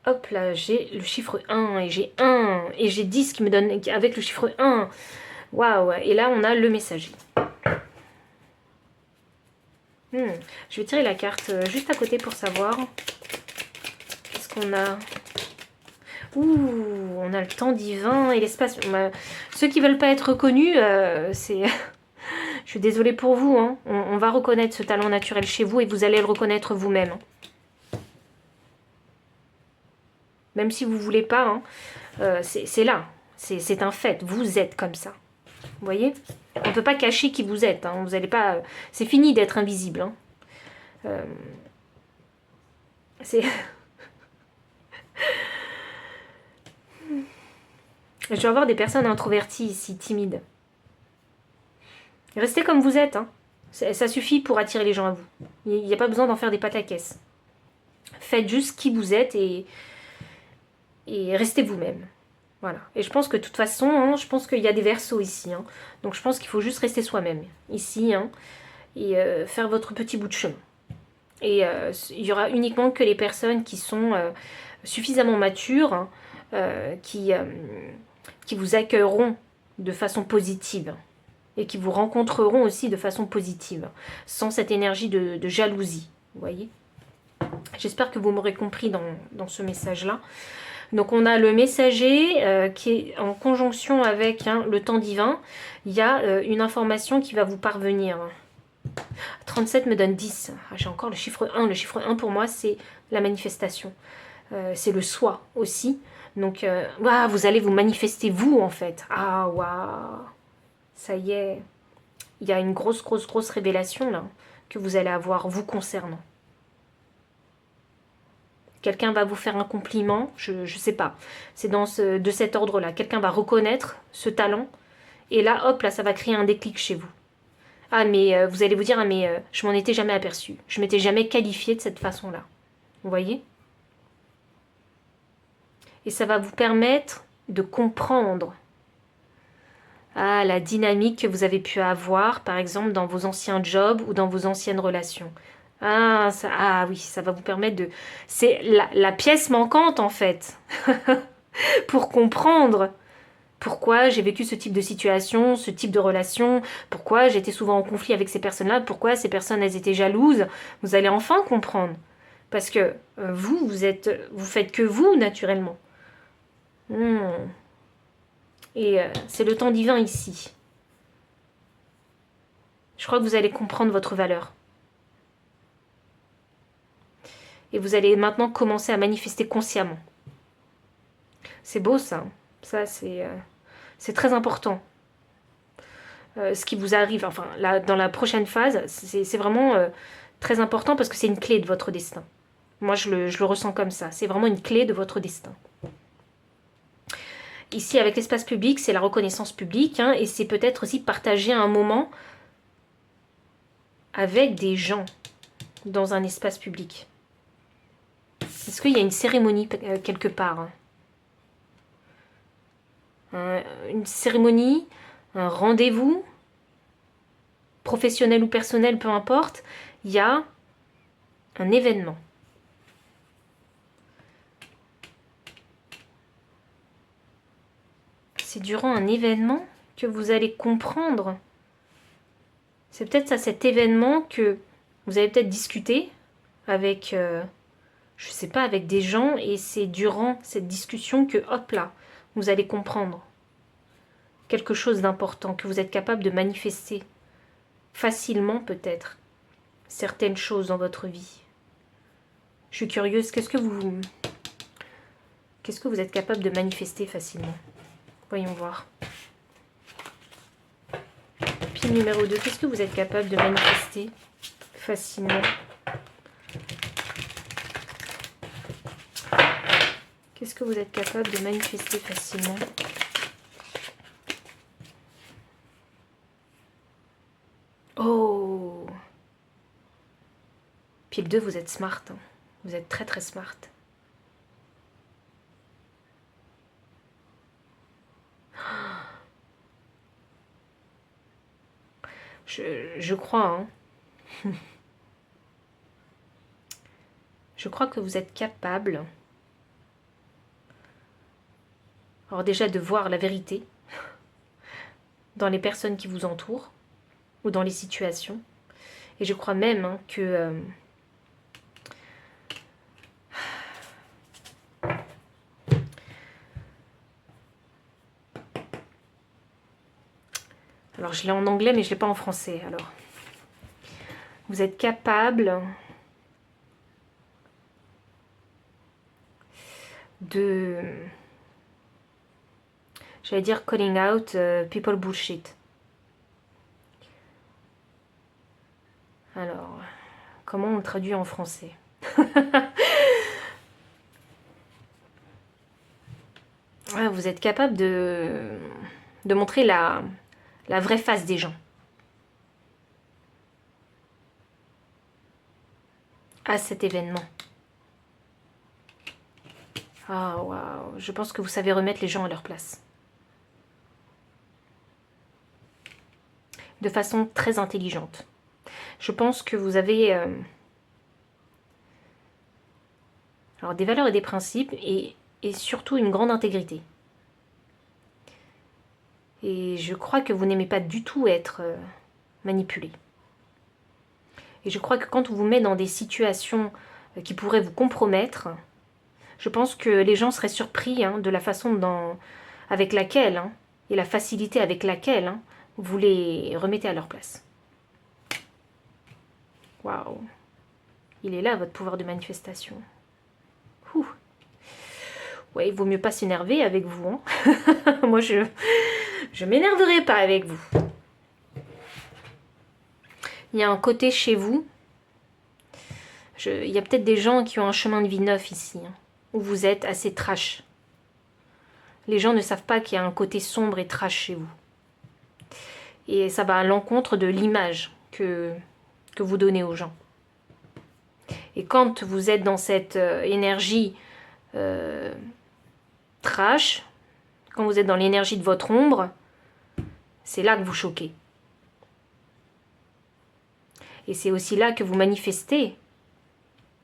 Hop là, j'ai le chiffre 1 et j'ai 1 et j'ai 10 qui me donne avec le chiffre 1. Waouh, et là on a le messager. Je vais tirer la carte juste à côté pour savoir. Qu'est-ce qu'on a? Ouh, on a le temps divin et l'espace. Ceux qui veulent pas être reconnus, c'est... Je suis désolée pour vous. Hein. On va reconnaître ce talent naturel chez vous et vous allez le reconnaître vous-même. Même si vous ne voulez pas, hein, c'est là. C'est un fait. Vous êtes comme ça. Vous voyez? On ne peut pas cacher qui vous êtes. Hein. Vous allez pas... C'est fini d'être invisible. Hein. C'est... Je vais avoir des personnes introverties ici, timides. Restez comme vous êtes. Hein. Ça suffit pour attirer les gens à vous. Il n'y a pas besoin d'en faire des pataquès. Faites juste qui vous êtes et restez vous-même. Voilà. Et je pense que de toute façon, hein, je pense qu'il y a des verseaux ici. Hein. Donc je pense qu'il faut juste rester soi-même ici hein, et faire votre petit bout de chemin. Et il y aura uniquement que les personnes qui sont suffisamment matures hein, qui vous accueilleront de façon positive et qui vous rencontreront aussi de façon positive, sans cette énergie de jalousie. Vous voyez? J'espère que vous m'aurez compris dans ce message-là. Donc on a le messager qui est en conjonction avec hein, le temps divin. Il y a une information qui va vous parvenir. 37 me donne 10. Ah, j'ai encore le chiffre 1. Le chiffre 1 pour moi c'est la manifestation. C'est le soi aussi. Donc vous allez vous manifester vous en fait. Ah waouh. Ça y est. Il y a une grosse révélation là que vous allez avoir vous concernant. Quelqu'un va vous faire un compliment, je ne sais pas. C'est de cet ordre-là. Quelqu'un va reconnaître ce talent. Et là, hop, là, ça va créer un déclic chez vous. Ah, mais vous allez vous dire, ah, mais je m'en étais jamais aperçu. Je m'étais jamais qualifiée de cette façon-là. Vous voyez? Et ça va vous permettre de comprendre la dynamique que vous avez pu avoir, par exemple, dans vos anciens jobs ou dans vos anciennes relations. Ah oui, ça va vous permettre de... C'est la pièce manquante, en fait, pour comprendre pourquoi j'ai vécu ce type de situation, ce type de relation, pourquoi j'étais souvent en conflit avec ces personnes-là, pourquoi ces personnes, elles étaient jalouses. Vous allez enfin comprendre. Parce que vous faites que vous, naturellement. Et c'est le temps divin ici. Je crois que vous allez comprendre votre valeur. Et vous allez maintenant commencer à manifester consciemment. C'est beau ça. Ça c'est très important. Ce qui vous arrive, enfin là, dans la prochaine phase, c'est vraiment très important parce que c'est une clé de votre destin. Moi je le ressens comme ça. C'est vraiment une clé de votre destin. Ici avec l'espace public, c'est la reconnaissance publique hein, et c'est peut-être aussi partager un moment avec des gens dans un espace public. Est-ce qu'il y a une cérémonie quelque part hein? Une cérémonie, un rendez-vous, professionnel ou personnel, peu importe, il y a un événement. C'est durant un événement que vous allez comprendre. C'est peut-être à cet événement que vous avez peut-être discuté avec... je sais pas, avec des gens, et c'est durant cette discussion que, hop là, vous allez comprendre quelque chose d'important, que vous êtes capable de manifester facilement peut-être certaines choses dans votre vie. Je suis curieuse, qu'est-ce que vous êtes capable de manifester facilement? Voyons voir. Pile numéro 2, qu'est-ce que vous êtes capable de manifester facilement? Qu'est-ce que vous êtes capable de manifester facilement? Oh! Pile 2, vous êtes smart. Hein. Vous êtes très smart. Je crois, hein. Je crois que vous êtes capable Alors déjà de voir la vérité dans les personnes qui vous entourent ou dans les situations. Et je crois même hein, que alors je l'ai en anglais mais je ne l'ai pas en français. Alors vous êtes capable de, j'allais dire calling out people bullshit. Alors, comment on le traduit en français? Ah, vous êtes capable de montrer la vraie face des gens. À cet événement. Ah, waouh, je pense que vous savez remettre les gens à leur place. De façon très intelligente. Je pense que vous avez alors des valeurs et des principes et surtout une grande intégrité. Et je crois que vous n'aimez pas du tout être manipulé. Et je crois que quand on vous met dans des situations qui pourraient vous compromettre, je pense que les gens seraient surpris hein, de la façon avec laquelle, hein, et la facilité avec laquelle hein, vous les remettez à leur place. Waouh! Il est là, votre pouvoir de manifestation. Ouh. Ouais, il vaut mieux pas s'énerver avec vous. Hein. Moi, je m'énerverai pas avec vous. Il y a un côté chez vous. Il y a peut-être des gens qui ont un chemin de vie neuf ici. Hein, où vous êtes assez trash. Les gens ne savent pas qu'il y a un côté sombre et trash chez vous. Et ça va à l'encontre de l'image que vous donnez aux gens. Et quand vous êtes dans cette énergie trash, quand vous êtes dans l'énergie de votre ombre, c'est là que vous choquez. Et c'est aussi là que vous manifestez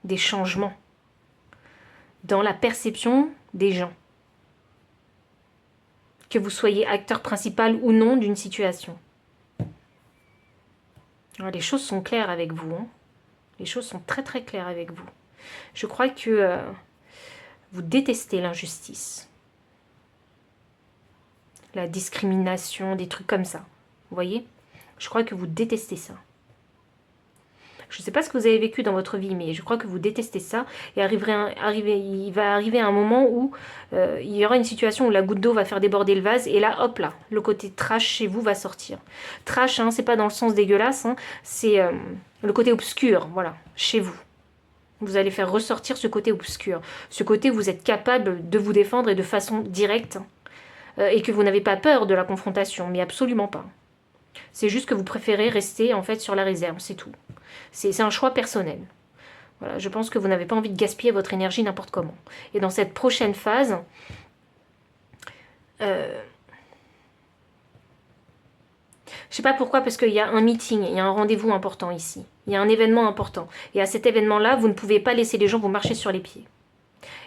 des changements dans la perception des gens. Que vous soyez acteur principal ou non d'une situation. Alors, les choses sont claires avec vous. Hein. Les choses sont très très claires avec vous. Je crois que vous détestez l'injustice. La discrimination, des trucs comme ça. Vous voyez? Je crois que vous détestez ça. Je ne sais pas ce que vous avez vécu dans votre vie, mais je crois que vous détestez ça. Et il va arriver un moment où il y aura une situation où la goutte d'eau va faire déborder le vase. Et là, hop là, le côté trash chez vous va sortir. Trash, hein, c'est pas dans le sens dégueulasse, hein, c'est le côté obscur, voilà, chez vous. Vous allez faire ressortir ce côté obscur. Ce côté où vous êtes capable de vous défendre et de façon directe. Et que vous n'avez pas peur de la confrontation, mais absolument pas. C'est juste que vous préférez rester en fait sur la réserve, c'est tout. C'est un choix personnel. Voilà, je pense que vous n'avez pas envie de gaspiller votre énergie n'importe comment. Et dans cette prochaine phase, je sais pas pourquoi, parce qu'il y a un meeting, il y a un rendez-vous important ici. Il y a un événement important. Et à cet événement-là, vous ne pouvez pas laisser les gens vous marcher sur les pieds.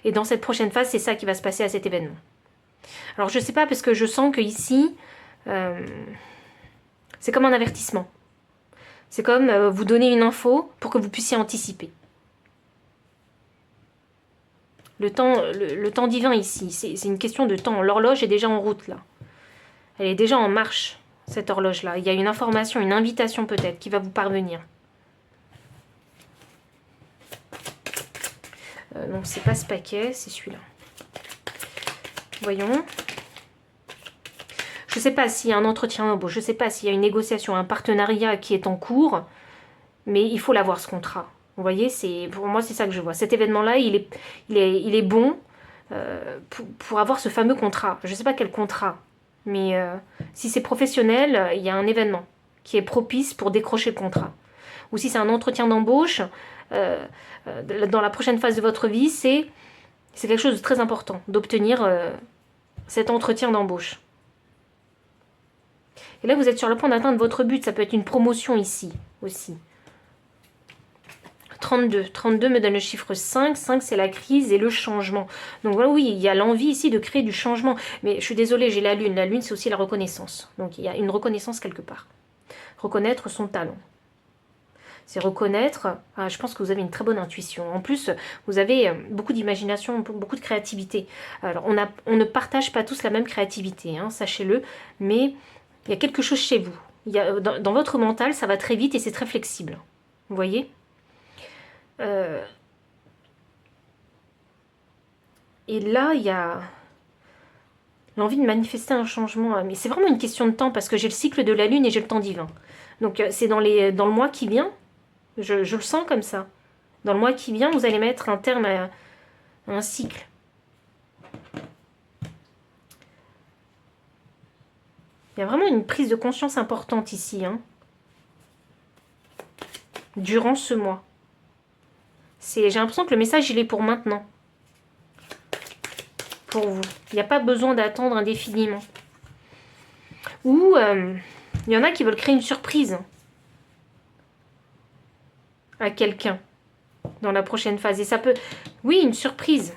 Et dans cette prochaine phase, c'est ça qui va se passer à cet événement. Alors je sais pas, parce que je sens que ici, c'est comme un avertissement. C'est comme vous donner une info pour que vous puissiez anticiper. Le temps divin ici, c'est une question de temps. L'horloge est déjà en route là. Elle est déjà en marche, cette horloge-là. Il y a une information, une invitation peut-être qui va vous parvenir. Non, c'est pas ce paquet, c'est celui-là. Voyons. Je ne sais pas s'il y a un entretien d'embauche, je ne sais pas s'il y a une négociation, un partenariat qui est en cours, mais il faut l'avoir ce contrat. Vous voyez, pour moi c'est ça que je vois. Cet événement-là, il est bon pour avoir ce fameux contrat. Je ne sais pas quel contrat, mais si c'est professionnel, il y a un événement qui est propice pour décrocher le contrat. Ou si c'est un entretien d'embauche, dans la prochaine phase de votre vie, c'est quelque chose de très important d'obtenir cet entretien d'embauche. Et là, vous êtes sur le point d'atteindre votre but. Ça peut être une promotion ici, aussi. 32 me donne le chiffre 5. 5, c'est la crise et le changement. Donc voilà, oui, il y a l'envie ici de créer du changement. Mais je suis désolée, j'ai la lune. La lune, c'est aussi la reconnaissance. Donc il y a une reconnaissance quelque part. Reconnaître son talent. C'est reconnaître, je pense que vous avez une très bonne intuition. En plus, vous avez beaucoup d'imagination, beaucoup de créativité. Alors, on ne partage pas tous la même créativité, hein, sachez-le, mais il y a quelque chose chez vous. Dans votre mental, ça va très vite et c'est très flexible. Vous voyez Et là, il y a l'envie de manifester un changement. Mais c'est vraiment une question de temps parce que j'ai le cycle de la lune et j'ai le temps divin. Donc, c'est dans le mois qui vient. Je le sens comme ça. Dans le mois qui vient, vous allez mettre un terme à un cycle. Il y a vraiment une prise de conscience importante ici. Hein, durant ce mois. J'ai l'impression que le message, il est pour maintenant. Pour vous. Il n'y a pas besoin d'attendre indéfiniment. Ou il y en a qui veulent créer une surprise à quelqu'un dans la prochaine phase. Et ça peut... Oui, une surprise.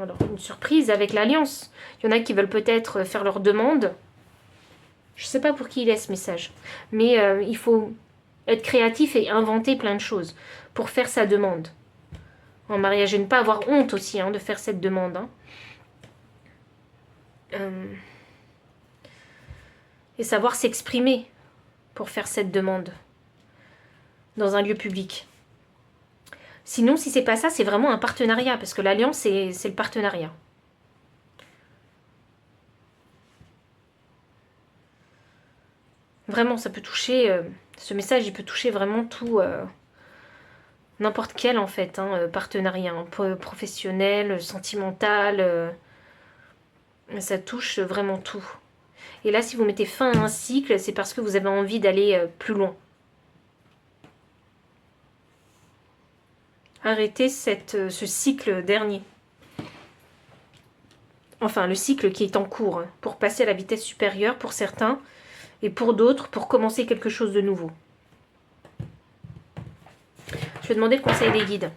Alors, une surprise avec l'alliance. Il y en a qui veulent peut-être faire leur demande. Je ne sais pas pour qui il est ce message. Mais il faut être créatif et inventer plein de choses pour faire sa demande. En mariage, et ne pas avoir honte aussi de faire cette demande. Et savoir s'exprimer pour faire cette demande dans un lieu public. Sinon, si c'est pas ça, c'est vraiment un partenariat, parce que l'alliance, c'est le partenariat. Vraiment, ça peut toucher, ce message, il peut toucher vraiment tout, n'importe quel en fait, partenariat, professionnel, sentimental, ça touche vraiment tout. Et là, si vous mettez fin à un cycle, c'est parce que vous avez envie d'aller plus loin. Arrêtez ce cycle dernier. Enfin, le cycle qui est en cours, pour passer à la vitesse supérieure pour certains, et pour d'autres, pour commencer quelque chose de nouveau. Je vais demander le conseil des guides.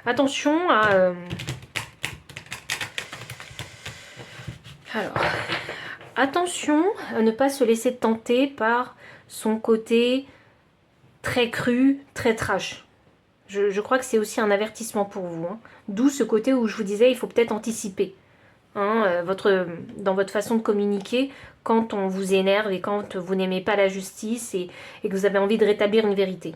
Attention à... Alors, attention à ne pas se laisser tenter par son côté très cru, très trash. Je crois que c'est aussi un avertissement pour vous. D'où ce côté où je vous disais, il faut peut-être anticiper. Dans votre façon de communiquer, quand on vous énerve et quand vous n'aimez pas la justice et que vous avez envie de rétablir une vérité.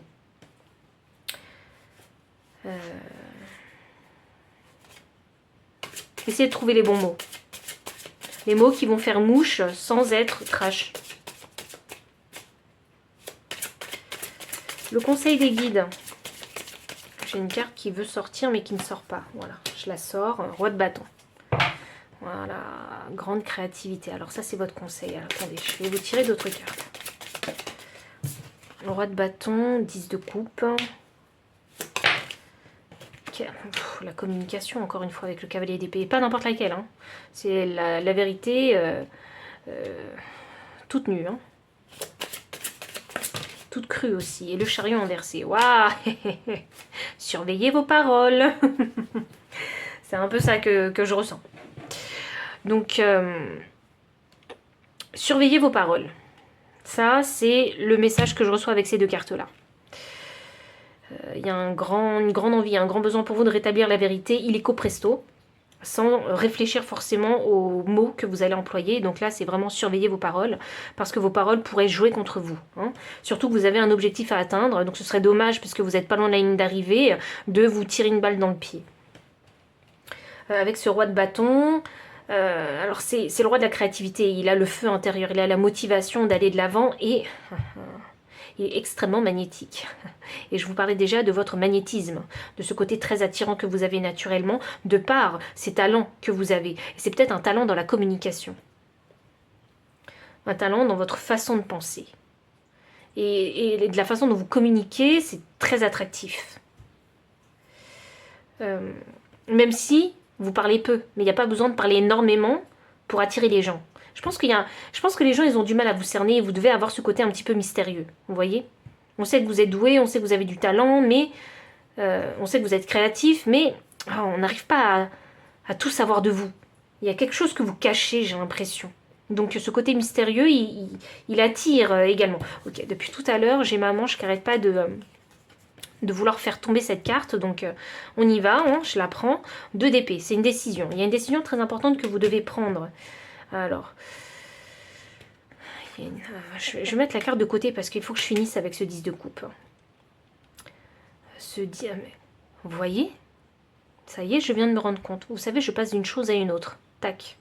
Essayez de trouver les bons mots. Les mots qui vont faire mouche sans être trash. Le conseil des guides. J'ai une carte qui veut sortir mais qui ne sort pas. Voilà, je la sors. Roi de bâton. Voilà, grande créativité. Alors ça, c'est votre conseil. Alors, attendez, je vais vous tirer d'autres cartes. Le roi de bâton, 10 de coupe. La communication, encore une fois, avec le cavalier d'épée. Pas n'importe laquelle. C'est la vérité toute nue. Toute crue aussi. Et le chariot inversé. Waouh. Surveillez vos paroles. C'est un peu ça que je ressens. Donc, surveillez vos paroles. Ça, c'est le message que je reçois avec ces deux cartes-là. Il y a une grande envie, un grand besoin pour vous de rétablir la vérité illico presto, sans réfléchir forcément aux mots que vous allez employer. Donc là, c'est vraiment surveiller vos paroles, parce que vos paroles pourraient jouer contre vous. Surtout que vous avez un objectif à atteindre, donc ce serait dommage, puisque vous n'êtes pas loin de la ligne d'arrivée, de vous tirer une balle dans le pied. Avec ce roi de bâton... alors c'est le roi de la créativité, il a le feu intérieur, il a la motivation d'aller de l'avant et il est extrêmement magnétique. Et je vous parlais déjà de votre magnétisme, de ce côté très attirant que vous avez naturellement, de par ces talents que vous avez. Et c'est peut-être un talent dans la communication, un talent dans votre façon de penser. Et de la façon dont vous communiquez, c'est très attractif. Même si vous parlez peu, mais il n'y a pas besoin de parler énormément pour attirer les gens. Je pense que les gens, ils ont du mal à vous cerner et vous devez avoir ce côté un petit peu mystérieux, vous voyez ? On sait que vous êtes doué, on sait que vous avez du talent, mais on sait que vous êtes créatif, mais on n'arrive pas à tout savoir de vous. Il y a quelque chose que vous cachez, j'ai l'impression. Donc ce côté mystérieux, il attire également. Ok, depuis tout à l'heure, j'ai ma manche qui n'arrête pas de vouloir faire tomber cette carte. Donc on y va, hein, je la prends. 2 d'épée, c'est une décision. Il y a une décision très importante que vous devez prendre. Alors, je vais mettre la carte de côté parce qu'il faut que je finisse avec ce 10 de coupe. Vous voyez? Ça y est, je viens de me rendre compte. Vous savez, je passe d'une chose à une autre. Tac.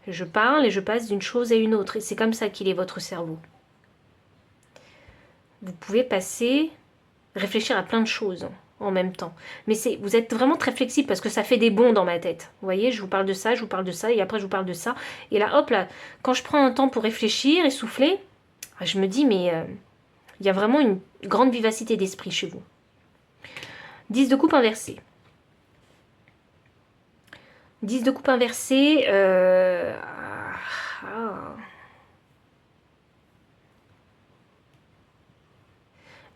Je parle et je passe d'une chose à une autre. Et c'est comme ça qu'il est votre cerveau. Vous pouvez réfléchir à plein de choses en même temps. Mais vous êtes vraiment très flexible parce que ça fait des bonds dans ma tête. Vous voyez, je vous parle de ça, je vous parle de ça, et après je vous parle de ça. Et là, hop là, quand je prends un temps pour réfléchir et souffler, je me dis, mais il y a vraiment une grande vivacité d'esprit chez vous. 10 de coupe inversé. 10 de coupe inversé.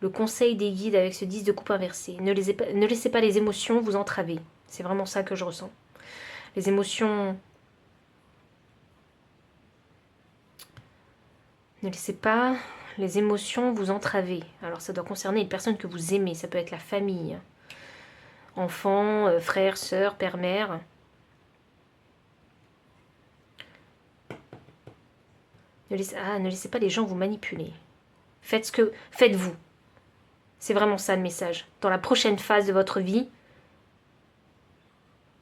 Le conseil des guides avec ce 10 de coupe inversé. Ne laissez pas les émotions vous entraver. C'est vraiment ça que je ressens. Les émotions... Ne laissez pas les émotions vous entraver. Alors ça doit concerner une personne que vous aimez. Ça peut être la famille. Enfants, frères, sœurs, père, mère. Ne laissez pas les gens vous manipuler. Faites-vous. C'est vraiment ça le message. Dans la prochaine phase de votre vie,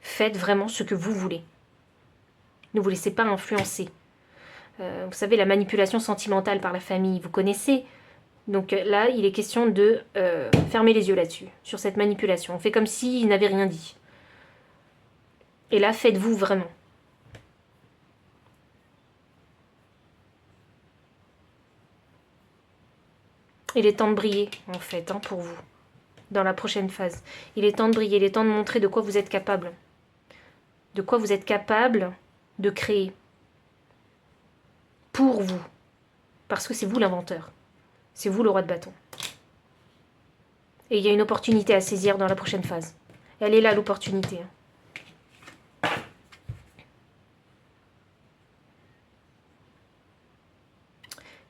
faites vraiment ce que vous voulez. Ne vous laissez pas influencer. Vous savez, la manipulation sentimentale par la famille, vous connaissez. Donc là, il est question de fermer les yeux là-dessus, sur cette manipulation. On fait comme s'il n'avait rien dit. Et là, faites-vous vraiment. Il est temps de briller, en fait, hein, pour vous, dans la prochaine phase. Il est temps de briller, il est temps de montrer de quoi vous êtes capable. De quoi vous êtes capable de créer. Pour vous. Parce que c'est vous l'inventeur. C'est vous le roi de bâton. Et il y a une opportunité à saisir dans la prochaine phase. Elle est là, l'opportunité.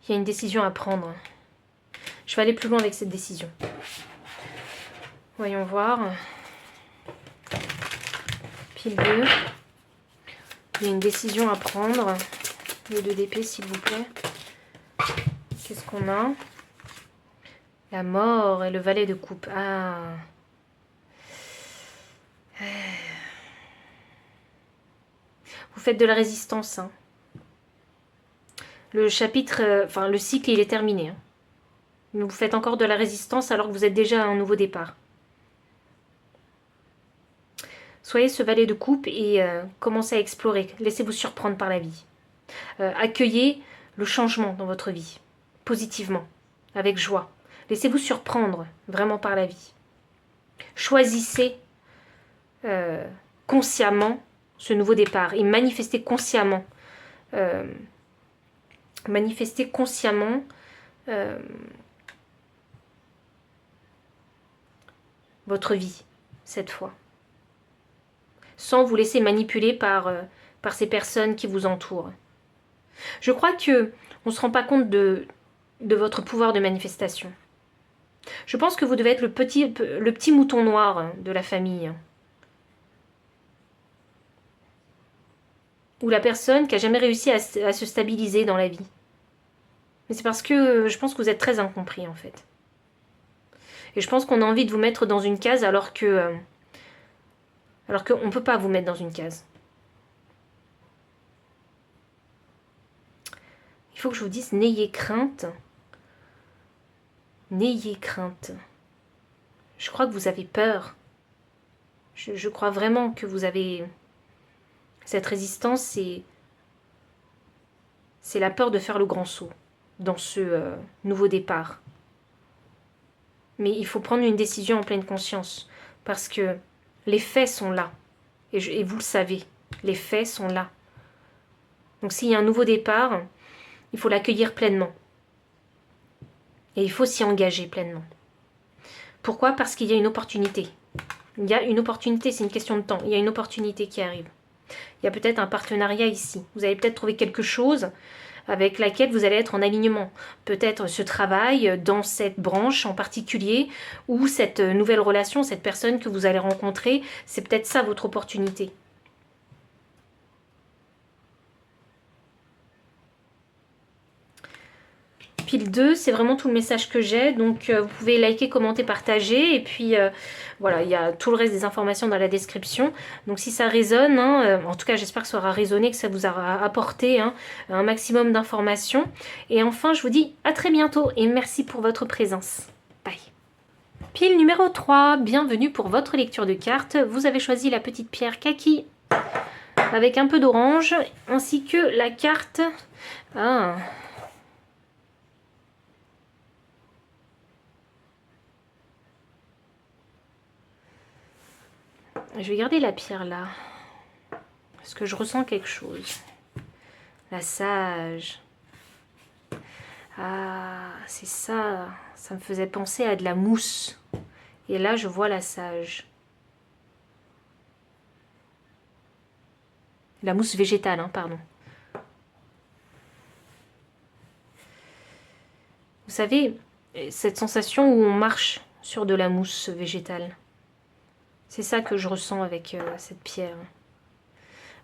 Il y a une décision à prendre. Je vais aller plus loin avec cette décision. Voyons voir. Pile 2. Il y a une décision à prendre. Le 2 d'épée, s'il vous plaît. Qu'est-ce qu'on a? La mort et le valet de coupe. Ah. Vous faites de la résistance. Hein. Le chapitre, le cycle, il est terminé. Hein. Vous faites encore de la résistance alors que vous êtes déjà à un nouveau départ. Soyez ce valet de coupe et commencez à explorer. Laissez-vous surprendre par la vie. Accueillez le changement dans votre vie, positivement, avec joie. Laissez-vous surprendre vraiment par la vie. Choisissez consciemment ce nouveau départ et manifestez consciemment. Votre vie, cette fois. Sans vous laisser manipuler par ces personnes qui vous entourent. Je crois qu'on ne se rend pas compte de votre pouvoir de manifestation. Je pense que vous devez être le petit mouton noir de la famille. Ou la personne qui n'a jamais réussi à se stabiliser dans la vie. Mais c'est parce que je pense que vous êtes très incompris en fait. Et je pense qu'on a envie de vous mettre dans une case alors qu'on ne peut pas vous mettre dans une case. Il faut que je vous dise, n'ayez crainte. N'ayez crainte. Je crois que vous avez peur. Je crois vraiment que vous avez cette résistance, c'est la peur de faire le grand saut dans ce nouveau départ. Mais il faut prendre une décision en pleine conscience parce que les faits sont là. Et vous le savez, les faits sont là. Donc s'il y a un nouveau départ, il faut l'accueillir pleinement. Et il faut s'y engager pleinement. Pourquoi? Parce qu'il y a une opportunité. Il y a une opportunité, c'est une question de temps. Il y a une opportunité qui arrive. Il y a peut-être un partenariat ici. Vous allez peut-être trouver quelque chose avec laquelle vous allez être en alignement. Peut-être ce travail dans cette branche en particulier, ou cette nouvelle relation, cette personne que vous allez rencontrer, c'est peut-être ça votre opportunité. Pile 2, c'est vraiment tout le message que j'ai, donc vous pouvez liker, commenter, partager, et puis voilà, il y a tout le reste des informations dans la description. Donc si ça résonne, hein, en tout cas j'espère que ça aura résonné, que ça vous aura apporté hein, un maximum d'informations. Et enfin, je vous dis à très bientôt, et merci pour votre présence. Bye. Pile numéro 3, bienvenue pour votre lecture de cartes. Vous avez choisi la petite pierre kaki avec un peu d'orange, ainsi que la carte... Ah. Je vais garder la pierre là, parce que je ressens quelque chose. La sage. Ah, c'est ça. Ça me faisait penser à de la mousse. Et là, je vois la sage. La mousse végétale, hein, pardon. Vous savez, cette sensation où on marche sur de la mousse végétale. C'est ça que je ressens avec cette pierre.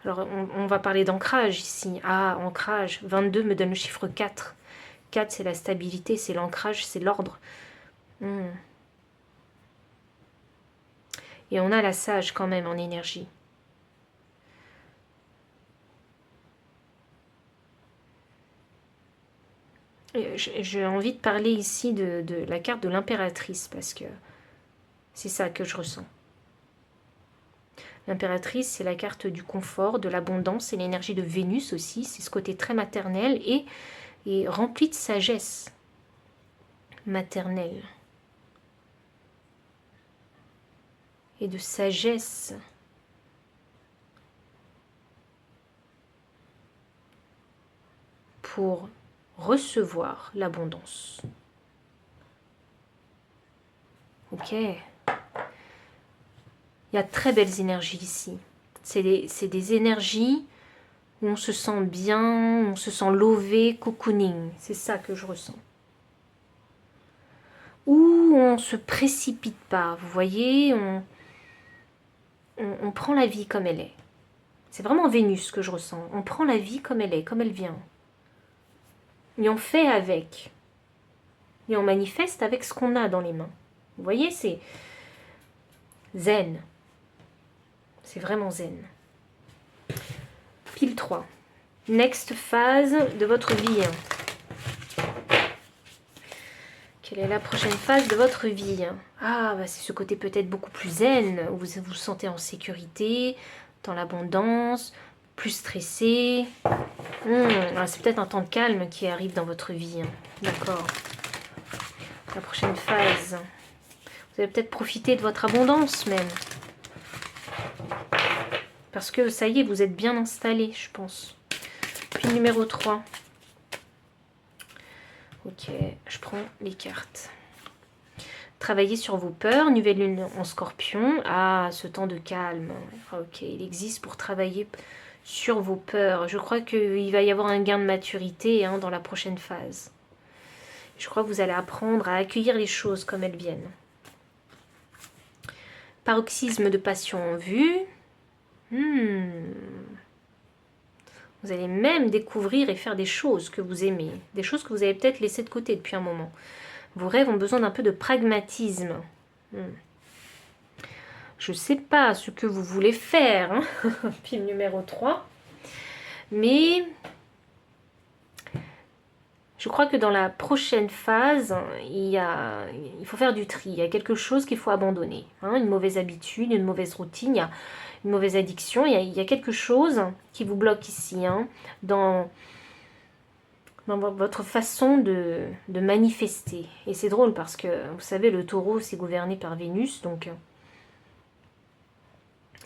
Alors, on va parler d'ancrage ici. Ah, ancrage. 22 me donne le chiffre 4. 4, c'est la stabilité, c'est l'ancrage, c'est l'ordre. Et on a la sage quand même en énergie. J'ai envie de parler ici de la carte de l'impératrice, parce que c'est ça que je ressens. L'impératrice, c'est la carte du confort, de l'abondance, c'est l'énergie de Vénus aussi, c'est ce côté très maternel et rempli de sagesse maternelle. Et de sagesse. Pour recevoir l'abondance. Ok. Il y a de très belles énergies ici. C'est des énergies où on se sent bien, on se sent lové, cocooning. C'est ça que je ressens. Où on ne se précipite pas. Vous voyez, on prend la vie comme elle est. C'est vraiment Vénus que je ressens. On prend la vie comme elle est, comme elle vient. Et on fait avec. Et on manifeste avec ce qu'on a dans les mains. Vous voyez, c'est zen. C'est vraiment zen. Pile 3. Next phase de votre vie. Quelle est la prochaine phase de votre vie? Ah, bah c'est ce côté peut-être beaucoup plus zen, où vous vous sentez en sécurité, dans l'abondance, plus stressé. C'est peut-être un temps de calme qui arrive dans votre vie. D'accord. La prochaine phase. Vous allez peut-être profiter de votre abondance même. Parce que ça y est, vous êtes bien installé, je pense. Puis numéro 3. Ok, je prends les cartes. Travaillez sur vos peurs. Nouvelle lune en scorpion. Ah, ce temps de calme. Ok, il existe pour travailler sur vos peurs. Je crois qu'il va y avoir un gain de maturité hein, dans la prochaine phase. Je crois que vous allez apprendre à accueillir les choses comme elles viennent. Paroxysme de passion en vue. Vous allez même découvrir et faire des choses que vous aimez. Des choses que vous avez peut-être laissées de côté depuis un moment. Vos rêves ont besoin d'un peu de pragmatisme. Je ne sais pas ce que vous voulez faire. Hein Pile numéro 3. Mais je crois que dans la prochaine phase, il faut faire du tri. Il y a quelque chose qu'il faut abandonner. Hein, une mauvaise habitude, une mauvaise routine, il y a une mauvaise addiction. Il y a quelque chose qui vous bloque ici, hein, dans votre façon de manifester. Et c'est drôle parce que, vous savez, le taureau, c'est gouverné par Vénus. Donc,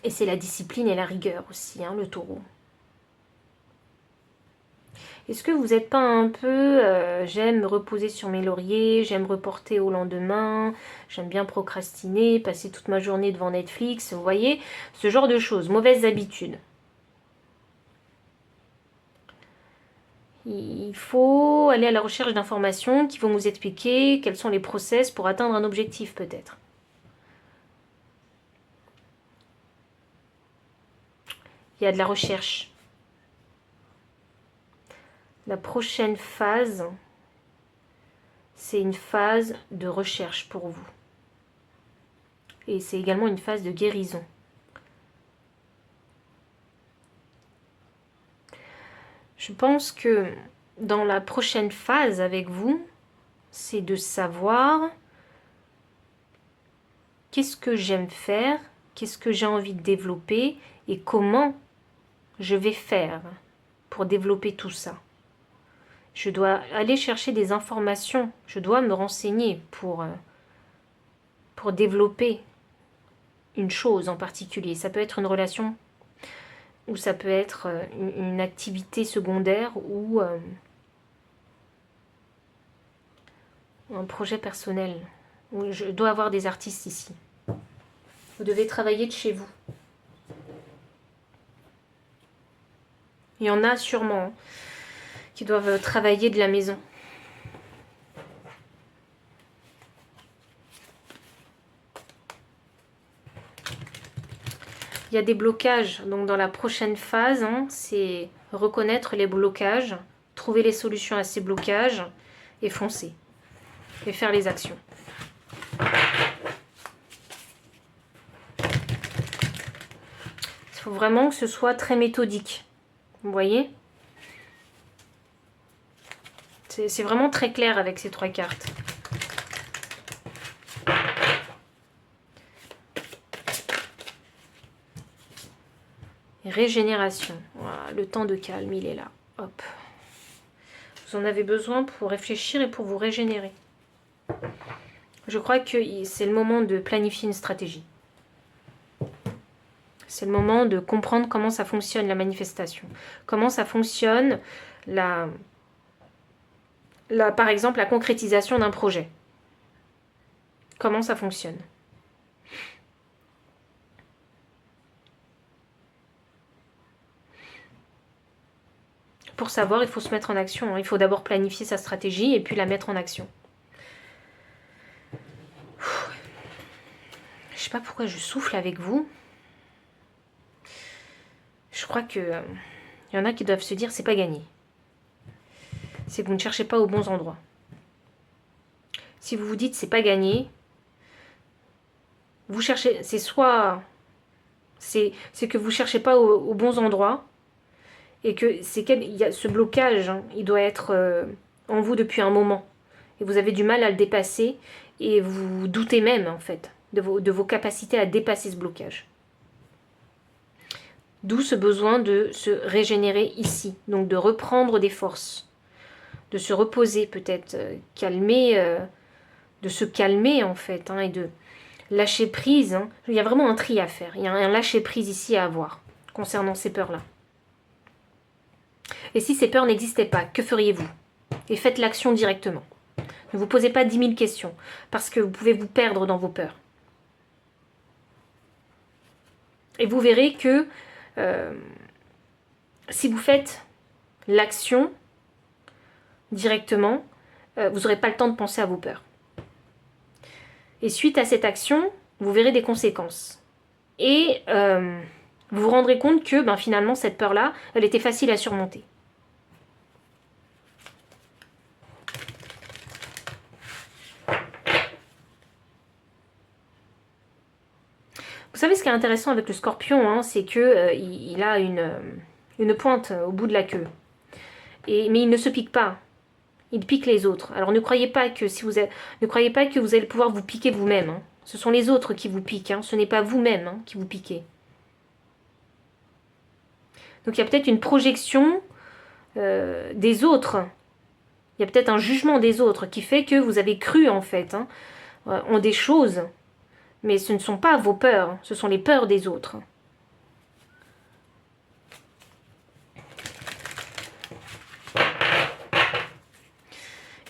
et c'est la discipline et la rigueur aussi, hein, le taureau. Est-ce que vous n'êtes pas un peu j'aime me reposer sur mes lauriers, j'aime reporter au lendemain, j'aime bien procrastiner, passer toute ma journée devant Netflix, vous voyez, ce genre de choses, mauvaises habitudes. Il faut aller à la recherche d'informations qui vont vous expliquer quels sont les process pour atteindre un objectif peut-être. Il y a de la recherche. La prochaine phase, c'est une phase de recherche pour vous. Et c'est également une phase de guérison. Je pense que dans la prochaine phase avec vous, c'est de savoir qu'est-ce que j'aime faire, qu'est-ce que j'ai envie de développer et comment je vais faire pour développer tout ça. Je dois aller chercher des informations, je dois me renseigner pour développer une chose en particulier. Ça peut être une relation ou ça peut être une activité secondaire ou un projet personnel. Je dois avoir des artistes ici. Vous devez travailler de chez vous. Il y en a sûrement qui doivent travailler de la maison. Il y a des blocages, donc dans la prochaine phase, c'est reconnaître les blocages, trouver les solutions à ces blocages et foncer. Et faire les actions. Il faut vraiment que ce soit très méthodique. Vous voyez? C'est vraiment très clair avec ces 3 cartes. Régénération. Voilà, le temps de calme, il est là. Hop. Vous en avez besoin pour réfléchir et pour vous régénérer. Je crois que c'est le moment de planifier une stratégie. C'est le moment de comprendre comment ça fonctionne la manifestation. Comment ça fonctionne par exemple la concrétisation d'un projet. Comment ça fonctionne. Pour savoir, il faut se mettre en action. Il faut d'abord planifier sa stratégie et puis la mettre en action. Je sais pas pourquoi je souffle avec vous. Je crois que y en a qui doivent se dire c'est pas gagné. C'est que vous ne cherchez pas aux bons endroits. Si vous vous dites c'est pas gagné, vous cherchez, c'est soit c'est que vous cherchez pas aux bons endroits et que il y a ce blocage, il doit être en vous depuis un moment et vous avez du mal à le dépasser et vous doutez même en fait de vos capacités à dépasser ce blocage. D'où ce besoin de se régénérer ici, donc de reprendre des forces, de se reposer peut-être, calmer, de se calmer en fait, et de lâcher prise. Il y a vraiment un tri à faire, il y a un lâcher prise ici à avoir concernant ces peurs-là. Et si ces peurs n'existaient pas, que feriez-vous? Et faites l'action directement. Ne vous posez pas 10 000 questions, parce que vous pouvez vous perdre dans vos peurs. Et vous verrez que si vous faites l'action directement, vous n'aurez pas le temps de penser à vos peurs. Et suite à cette action, vous verrez des conséquences. Et vous vous rendrez compte que finalement, cette peur-là, elle était facile à surmonter. Vous savez ce qui est intéressant avec le scorpion, c'est que il a une pointe au bout de la queue. Mais il ne se pique pas. Il pique les autres. Alors ne croyez pas que vous allez pouvoir vous piquer vous-même. Ce sont les autres qui vous piquent. Ce n'est pas vous-même qui vous piquez. Donc il y a peut-être une projection des autres. Il y a peut-être un jugement des autres qui fait que vous avez cru en fait en des choses. Mais ce ne sont pas vos peurs, ce sont les peurs des autres.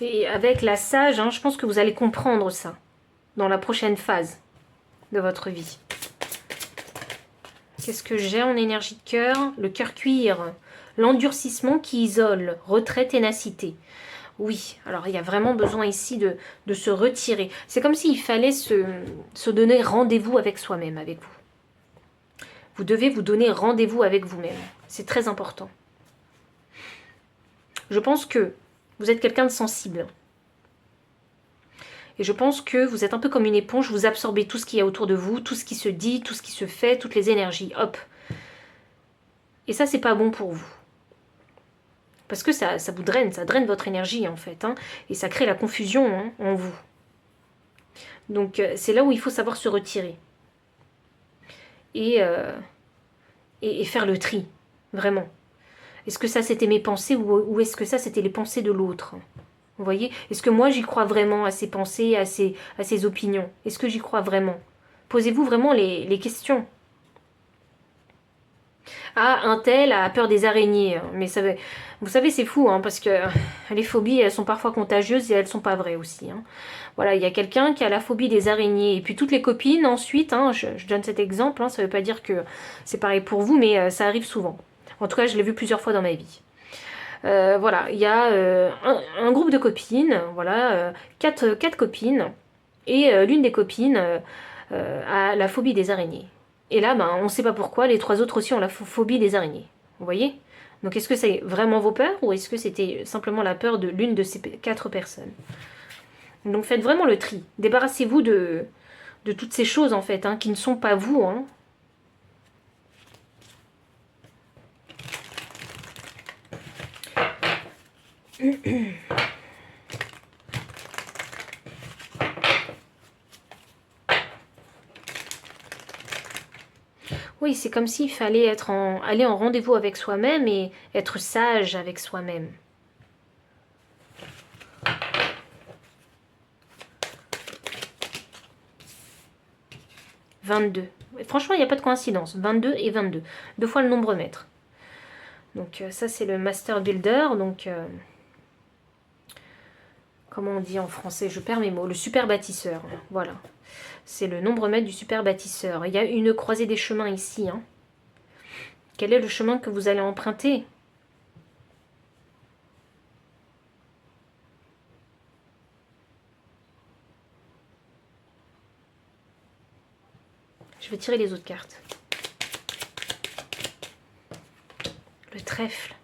Et avec la sage, je pense que vous allez comprendre ça dans la prochaine phase de votre vie. Qu'est-ce que j'ai en énergie de cœur? Le cœur cuir, l'endurcissement qui isole, retrait, ténacité. Oui, alors il y a vraiment besoin ici de se retirer. C'est comme s'il fallait se donner rendez-vous avec soi-même, avec vous. Vous devez vous donner rendez-vous avec vous-même. C'est très important. Je pense que vous êtes quelqu'un de sensible. Et je pense que vous êtes un peu comme une éponge, vous absorbez tout ce qu'il y a autour de vous, tout ce qui se dit, tout ce qui se fait, toutes les énergies, hop. Et ça, c'est pas bon pour vous. Parce que ça vous draine, ça draine votre énergie en fait. Et ça crée la confusion en vous. Donc c'est là où il faut savoir se retirer. Et faire le tri, vraiment. Est-ce que ça c'était mes pensées ou est-ce que ça c'était les pensées de l'autre? Vous voyez? Est-ce que moi j'y crois vraiment à ces pensées, à ces opinions? Est-ce que j'y crois vraiment? Posez-vous vraiment les questions. Ah, un tel a peur des araignées. Mais ça, vous savez, c'est fou, parce que les phobies, elles sont parfois contagieuses et elles sont pas vraies aussi. Voilà, il y a quelqu'un qui a la phobie des araignées. Et puis toutes les copines, ensuite, je donne cet exemple, ça veut pas dire que c'est pareil pour vous, mais ça arrive souvent. En tout cas, je l'ai vu plusieurs fois dans ma vie. Voilà, il y a un groupe de copines, voilà, quatre copines, et l'une des copines a la phobie des araignées. Et là, on ne sait pas pourquoi, les trois autres aussi ont la phobie des araignées. Vous voyez? Donc est-ce que c'est vraiment vos peurs ou est-ce que c'était simplement la peur de l'une de ces quatre personnes? Donc faites vraiment le tri. Débarrassez-vous de toutes ces choses en fait, qui ne sont pas vous. Oui, c'est comme s'il fallait aller en rendez-vous avec soi-même et être sage avec soi-même. « 22. Franchement, il n'y a pas de coïncidence. 22 et 22. 2 fois le nombre maître. Donc ça, c'est le Master Builder. Donc, comment on dit en français? Je perds mes mots. Le super bâtisseur. Voilà. C'est le nombre maître du super bâtisseur. Il y a une croisée des chemins ici. Quel est le chemin que vous allez emprunter? Je vais tirer les autres cartes. Le trèfle.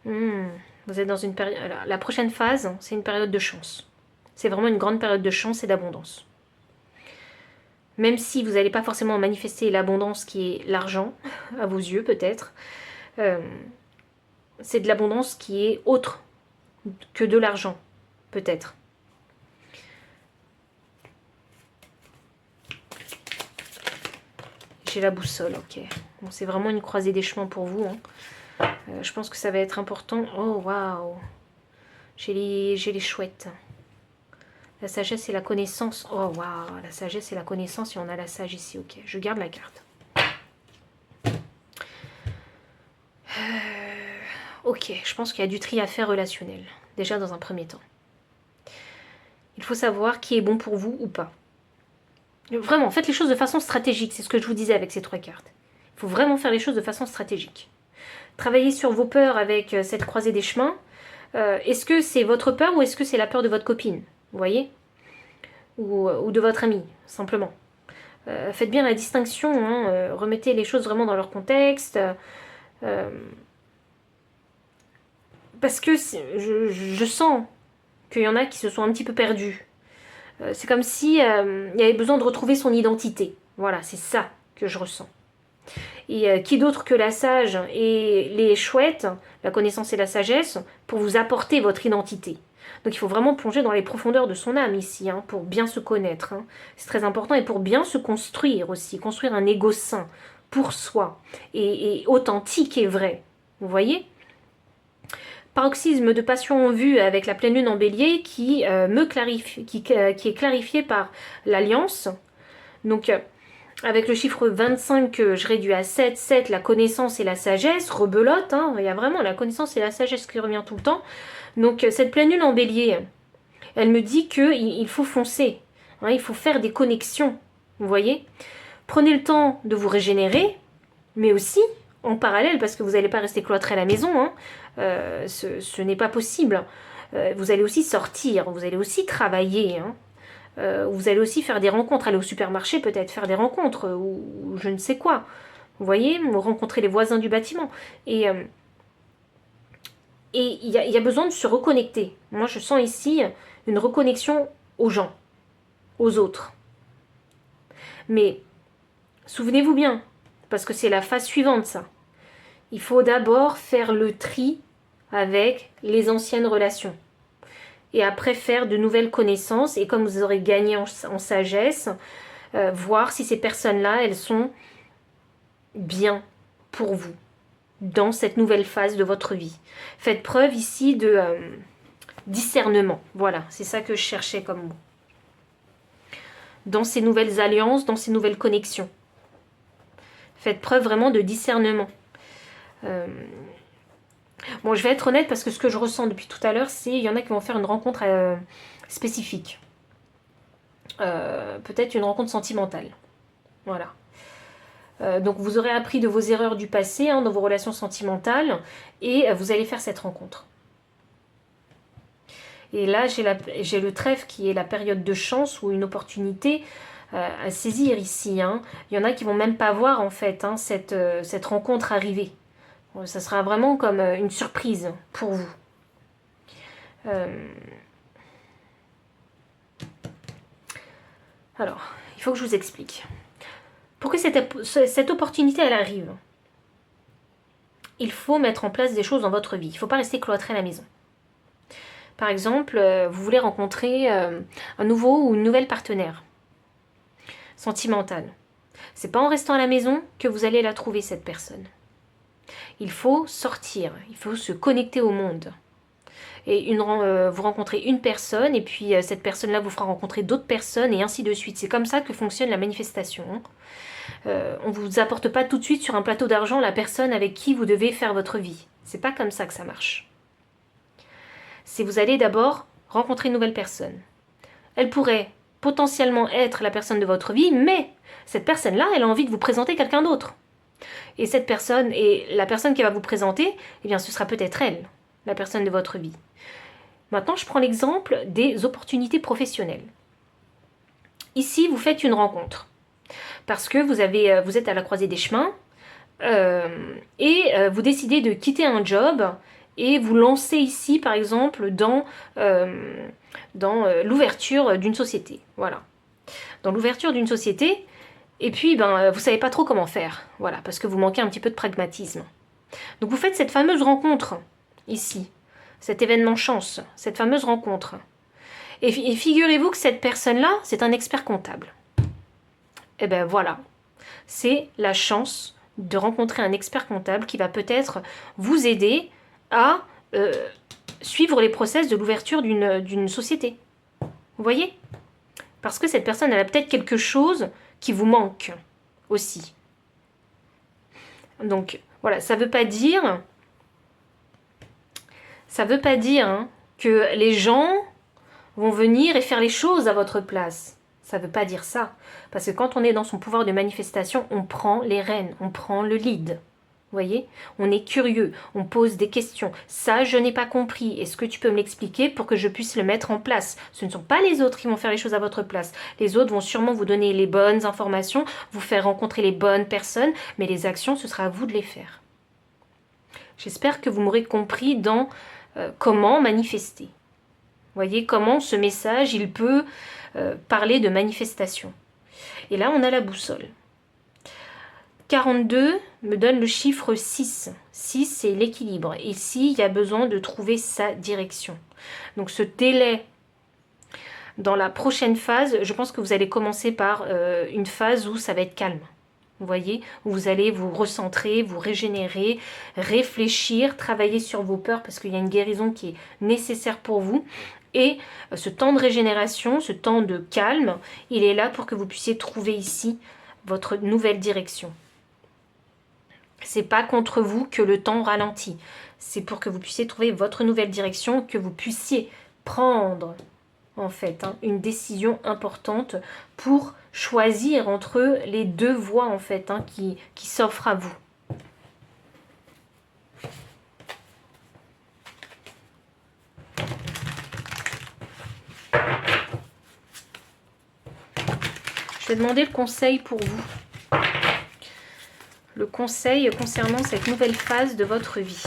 Vous êtes dans une période... Alors, la prochaine phase, c'est une période de chance. C'est vraiment une grande période de chance et d'abondance. Même si vous n'allez pas forcément manifester l'abondance qui est l'argent, à vos yeux peut-être, c'est de l'abondance qui est autre que de l'argent, peut-être. J'ai la boussole, ok. Bon, c'est vraiment une croisée des chemins pour vous. Je pense que ça va être important. Oh, waouh. J'ai les chouettes. La sagesse et la connaissance. Oh, waouh. La sagesse et la connaissance. Et on a la sage ici, ok. Je garde la carte. Ok, je pense qu'il y a du tri à faire relationnel. Déjà dans un premier temps. Il faut savoir qui est bon pour vous ou pas. Vraiment, faites les choses de façon stratégique. C'est ce que je vous disais avec ces trois cartes. Il faut vraiment faire les choses de façon stratégique. Travaillez sur vos peurs avec cette croisée des chemins. Est-ce que c'est votre peur ou est-ce que c'est la peur de votre copine? Vous voyez? Ou de votre ami, simplement. Faites bien la distinction. Remettez les choses vraiment dans leur contexte. Parce que je sens qu'il y en a qui se sont un petit peu perdus. C'est comme si il y avait besoin de retrouver son identité. Voilà, c'est ça que je ressens. Et qui d'autre que la sage et les chouettes, la connaissance et la sagesse, pour vous apporter votre identité. Donc il faut vraiment plonger dans les profondeurs de son âme ici, pour bien se connaître. C'est très important, et pour bien se construire aussi, construire un ego sain pour soi, et authentique et vrai. Vous voyez? Paroxysme de passion en vue avec la pleine lune en bélier qui est clarifié par l'alliance. Donc avec le chiffre 25 que je réduis à 7, 7, la connaissance et la sagesse, rebelote, il y a vraiment la connaissance et la sagesse qui revient tout le temps. Donc cette pleine lune en bélier, elle me dit qu'il faut foncer, hein, il faut faire des connexions, vous voyez. Prenez le temps de vous régénérer, mais aussi en parallèle, parce que vous n'allez pas rester cloîtré à la maison, hein, ce n'est pas possible. Vous allez aussi sortir, vous allez aussi travailler, hein, vous allez aussi faire des rencontres, aller au supermarché peut-être, faire des rencontres, ou je ne sais quoi. Vous voyez, rencontrer les voisins du bâtiment. Et il y a besoin de se reconnecter. Moi, je sens ici une reconnexion aux gens, aux autres. Mais souvenez-vous bien, parce que c'est la phase suivante, ça. Il faut d'abord faire le tri avec les anciennes relations. Et après faire de nouvelles connaissances. Et comme vous aurez gagné en sagesse, voir si ces personnes-là, elles sont bien pour vous dans cette nouvelle phase de votre vie. Faites preuve ici de discernement. Voilà, c'est ça que je cherchais comme mot. Dans ces nouvelles alliances, dans ces nouvelles connexions. Faites preuve vraiment de discernement. Bon, je vais être honnête parce que ce que je ressens depuis tout à l'heure, c'est il y en a qui vont faire une rencontre spécifique. Peut-être une rencontre sentimentale. Voilà. Donc vous aurez appris de vos erreurs du passé, hein, dans vos relations sentimentales, et vous allez faire cette rencontre. Et là, j'ai le trèfle qui est la période de chance ou une opportunité à saisir ici. Hein. Il y en a qui vont même pas voir en fait, hein, cette rencontre arriver. Ça sera vraiment comme une surprise pour vous. Alors, il faut que je vous explique. Pour que cette opportunité elle arrive, il faut mettre en place des choses dans votre vie. Il ne faut pas rester cloîtré à la maison. Par exemple, vous voulez rencontrer un nouveau ou une nouvelle partenaire sentimentale. C'est pas en restant à la maison que vous allez la trouver, cette personne. Il faut sortir, il faut se connecter au monde. Et vous rencontrez une personne, et puis cette personne-là vous fera rencontrer d'autres personnes, et ainsi de suite. C'est comme ça que fonctionne la manifestation. On ne vous apporte pas tout de suite sur un plateau d'argent la personne avec qui vous devez faire votre vie. C'est pas comme ça que ça marche. C'est vous allez d'abord rencontrer une nouvelle personne. Elle pourrait potentiellement être la personne de votre vie, mais cette personne-là, elle a envie de vous présenter quelqu'un d'autre. Et cette personne, et la personne qui va vous présenter, eh bien ce sera peut-être elle, la personne de votre vie. Maintenant, je prends l'exemple des opportunités professionnelles. Ici, vous faites une rencontre. Parce que vous êtes à la croisée des chemins et vous décidez de quitter un job et vous lancez ici, par exemple, dans l'ouverture d'une société. Voilà. Dans l'ouverture d'une société, et puis vous ne savez pas trop comment faire. Voilà, parce que vous manquez un petit peu de pragmatisme. Donc vous faites cette fameuse rencontre, ici. Cet événement chance, cette fameuse rencontre. Et figurez-vous que cette personne-là, c'est un expert comptable. Et bien voilà, c'est la chance de rencontrer un expert comptable qui va peut-être vous aider à suivre les process de l'ouverture d'une société. Vous voyez? Parce que cette personne, elle a peut-être quelque chose qui vous manque aussi. Donc voilà, ça veut pas dire hein, que les gens vont venir et faire les choses à votre place. Ça ne veut pas dire ça. Parce que quand on est dans son pouvoir de manifestation, on prend les rênes, on prend le lead. Vous voyez? On est curieux, on pose des questions. Ça, je n'ai pas compris. Est-ce que tu peux me l'expliquer pour que je puisse le mettre en place? Ce ne sont pas les autres qui vont faire les choses à votre place. Les autres vont sûrement vous donner les bonnes informations, vous faire rencontrer les bonnes personnes, mais les actions, ce sera à vous de les faire. J'espère que vous m'aurez compris dans comment manifester. Vous voyez comment ce message, il peut parler de manifestation. Et là, on a la boussole. 42 me donne le chiffre 6. 6, c'est l'équilibre. Ici, il y a besoin de trouver sa direction. Donc, ce délai dans la prochaine phase, je pense que vous allez commencer par une phase où ça va être calme. Vous voyez, où vous allez vous recentrer, vous régénérer, réfléchir, travailler sur vos peurs parce qu'il y a une guérison qui est nécessaire pour vous. Et ce temps de régénération, ce temps de calme, il est là pour que vous puissiez trouver ici votre nouvelle direction. C'est pas contre vous que le temps ralentit. c'est pour que vous puissiez trouver votre nouvelle direction, que vous puissiez prendre en fait une décision importante pour choisir entre les deux voies en fait qui s'offrent à vous. Je vais demander le conseil pour vous. Le conseil concernant cette nouvelle phase de votre vie.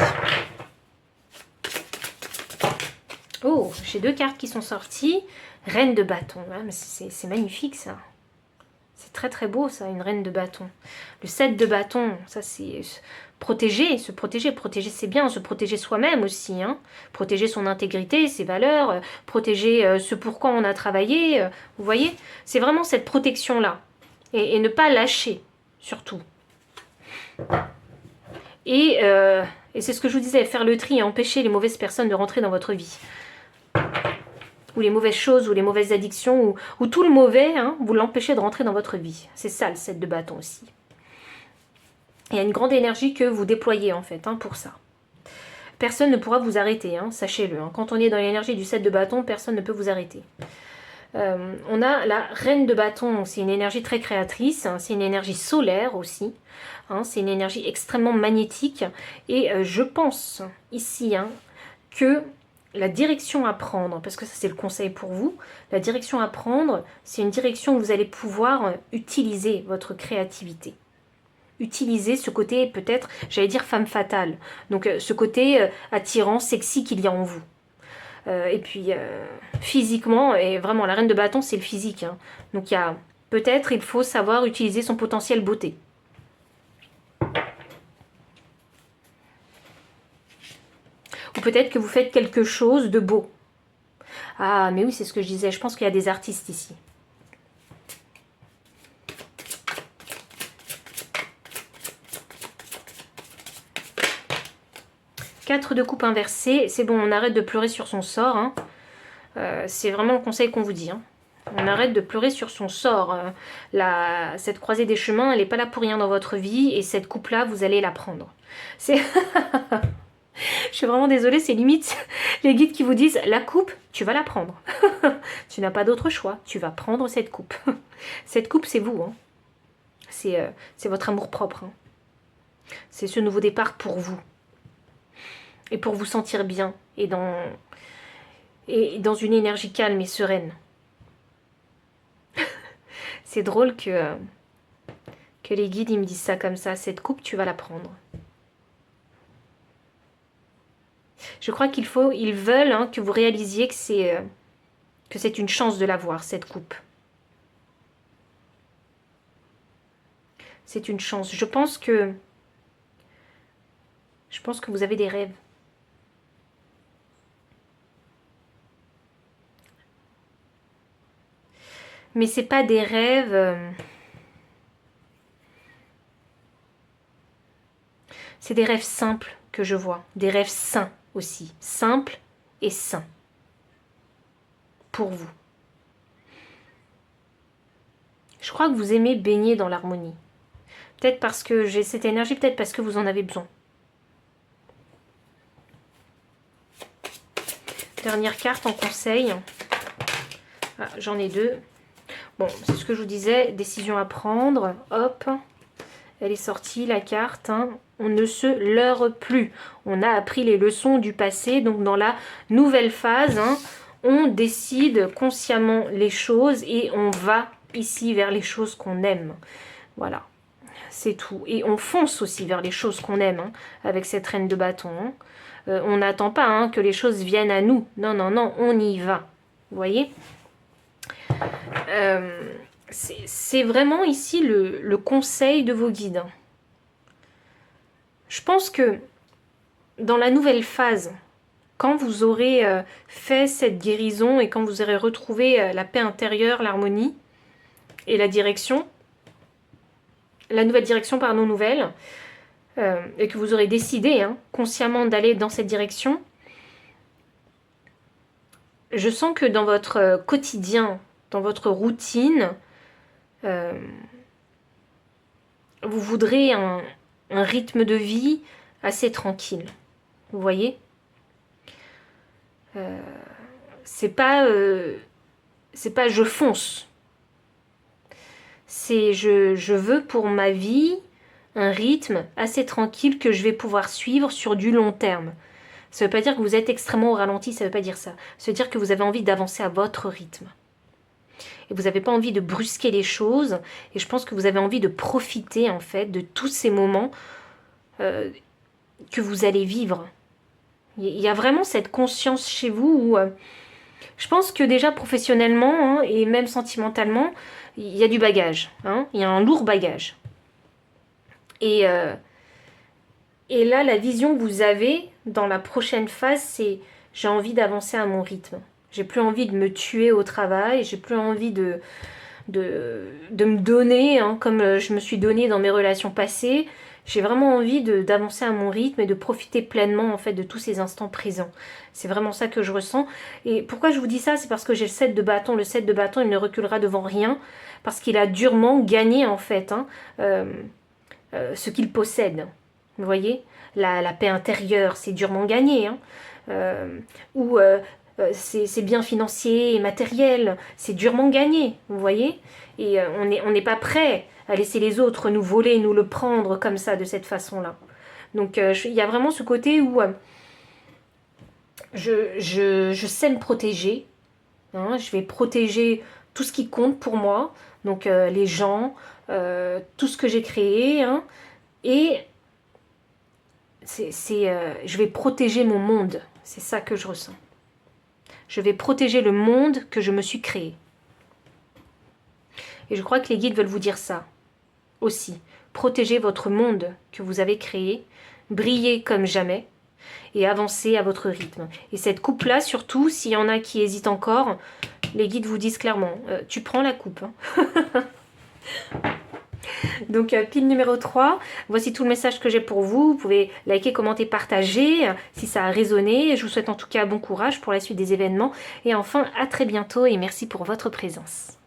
Oh, j'ai 2 cartes qui sont sorties. Reine de bâton. Ah, mais c'est magnifique ça. C'est très très beau ça, une reine de bâton. Le 7 de bâton, ça c'est protéger, se protéger. Protéger c'est bien, se protéger soi-même aussi. Protéger son intégrité, ses valeurs, protéger ce pourquoi on a travaillé. Vous voyez, c'est vraiment cette protection-là. Et ne pas lâcher, surtout. Et c'est ce que je vous disais, faire le tri et empêcher les mauvaises personnes de rentrer dans votre vie. Ou les mauvaises choses, ou les mauvaises addictions, ou tout le mauvais, vous l'empêchez de rentrer dans votre vie. C'est ça le 7 de bâton aussi. Il y a une grande énergie que vous déployez en fait pour ça. Personne ne pourra vous arrêter, sachez-le. Quand on est dans l'énergie du 7 de bâton, personne ne peut vous arrêter. On a la reine de bâton, c'est une énergie très créatrice, c'est une énergie solaire aussi, c'est une énergie extrêmement magnétique. Et je pense ici que la direction à prendre, parce que ça c'est le conseil pour vous, la direction à prendre, c'est une direction où vous allez pouvoir utiliser votre créativité. Utiliser ce côté peut-être, j'allais dire femme fatale, donc ce côté attirant, sexy qu'il y a en vous. Et puis physiquement, et vraiment la reine de bâton c'est le physique, donc peut-être il faut savoir utiliser son potentiel beauté. Ou peut-être que vous faites quelque chose de beau. Ah, mais oui, c'est ce que je disais. Je pense qu'il y a des artistes ici. Quatre de coupe inversée. C'est bon, on arrête de pleurer sur son sort. C'est vraiment le conseil qu'on vous dit. On arrête de pleurer sur son sort. Cette croisée des chemins, elle n'est pas là pour rien dans votre vie. Et cette coupe-là, vous allez la prendre. C'est... Je suis vraiment désolée, c'est limite les guides qui vous disent la coupe, tu vas la prendre. Tu n'as pas d'autre choix, tu vas prendre cette coupe. Cette coupe, c'est vous. C'est votre amour propre. C'est ce nouveau départ pour vous. Et pour vous sentir bien. Et dans une énergie calme et sereine. C'est drôle que les guides ils me disent ça comme ça. Cette coupe, tu vas la prendre. Je crois ils veulent que vous réalisiez que c'est une chance de l'avoir, cette coupe. C'est une chance. Je pense que vous avez des rêves. Mais c'est pas des rêves. C'est des rêves simples que je vois. Des rêves sains aussi. Simples et sains. Pour vous. Je crois que vous aimez baigner dans l'harmonie. Peut-être parce que j'ai cette énergie, peut-être parce que vous en avez besoin. Dernière carte en conseil. Ah, j'en ai 2. Bon, c'est ce que je vous disais, décision à prendre. Hop, elle est sortie, la carte. On ne se leurre plus. On a appris les leçons du passé. Donc, dans la nouvelle phase, on décide consciemment les choses et on va ici vers les choses qu'on aime. Voilà, c'est tout. Et on fonce aussi vers les choses qu'on aime avec cette reine de bâton. On n'attend pas que les choses viennent à nous. Non, non, non, on y va. Vous voyez ? C'est vraiment ici le conseil de vos guides. Je pense que dans la nouvelle phase, quand vous aurez fait cette guérison et quand vous aurez retrouvé la paix intérieure, l'harmonie et la direction, la nouvelle direction nouvelle, et que vous aurez décidé consciemment d'aller dans cette direction, je sens que dans votre quotidien, dans votre routine, vous voudrez un rythme de vie assez tranquille. Vous vous voyez. C'est pas je fonce. C'est je veux pour ma vie un rythme assez tranquille que je vais pouvoir suivre sur du long terme. Ça ne veut pas dire que vous êtes extrêmement au ralenti, ça ne veut pas dire ça. Ça veut dire que vous avez envie d'avancer à votre rythme. Et vous n'avez pas envie de brusquer les choses. Et je pense que vous avez envie de profiter, en fait, de tous ces moments que vous allez vivre. Il y a vraiment cette conscience chez vous où je pense que déjà professionnellement et même sentimentalement, il y a du bagage. Il y a un lourd bagage. Et là, la vision que vous avez dans la prochaine phase, c'est j'ai envie d'avancer à mon rythme. J'ai plus envie de me tuer au travail, j'ai plus envie de me donner comme je me suis donné dans mes relations passées. J'ai vraiment envie d'avancer à mon rythme et de profiter pleinement en fait de tous ces instants présents. C'est vraiment ça que je ressens. Et pourquoi je vous dis ça? C'est parce que j'ai le 7 de bâton. Le 7 de bâton, il ne reculera devant rien parce qu'il a durement gagné en fait ce qu'il possède. Vous voyez, la paix intérieure, c'est durement gagné. Ou c'est biens financiers et matériels, c'est durement gagné. Vous voyez. Et on n'est pas prêt à laisser les autres nous voler, nous le prendre comme ça, de cette façon-là. Donc il y a vraiment ce côté où je sais me protéger. Je vais protéger tout ce qui compte pour moi. Donc les gens, tout ce que j'ai créé. Et je vais protéger mon monde. C'est ça que je ressens. Je vais protéger le monde que je me suis créé. Et je crois que les guides veulent vous dire ça aussi. Protégez votre monde que vous avez créé, brillez comme jamais et avancez à votre rythme. Et cette coupe-là, surtout, s'il y en a qui hésitent encore, les guides vous disent clairement, tu prends la coupe. Donc pile numéro 3, voici tout le message que j'ai pour vous. Vous pouvez liker, commenter, partager si ça a résonné. Je vous souhaite en tout cas bon courage pour la suite des événements. Et enfin, à très bientôt et merci pour votre présence.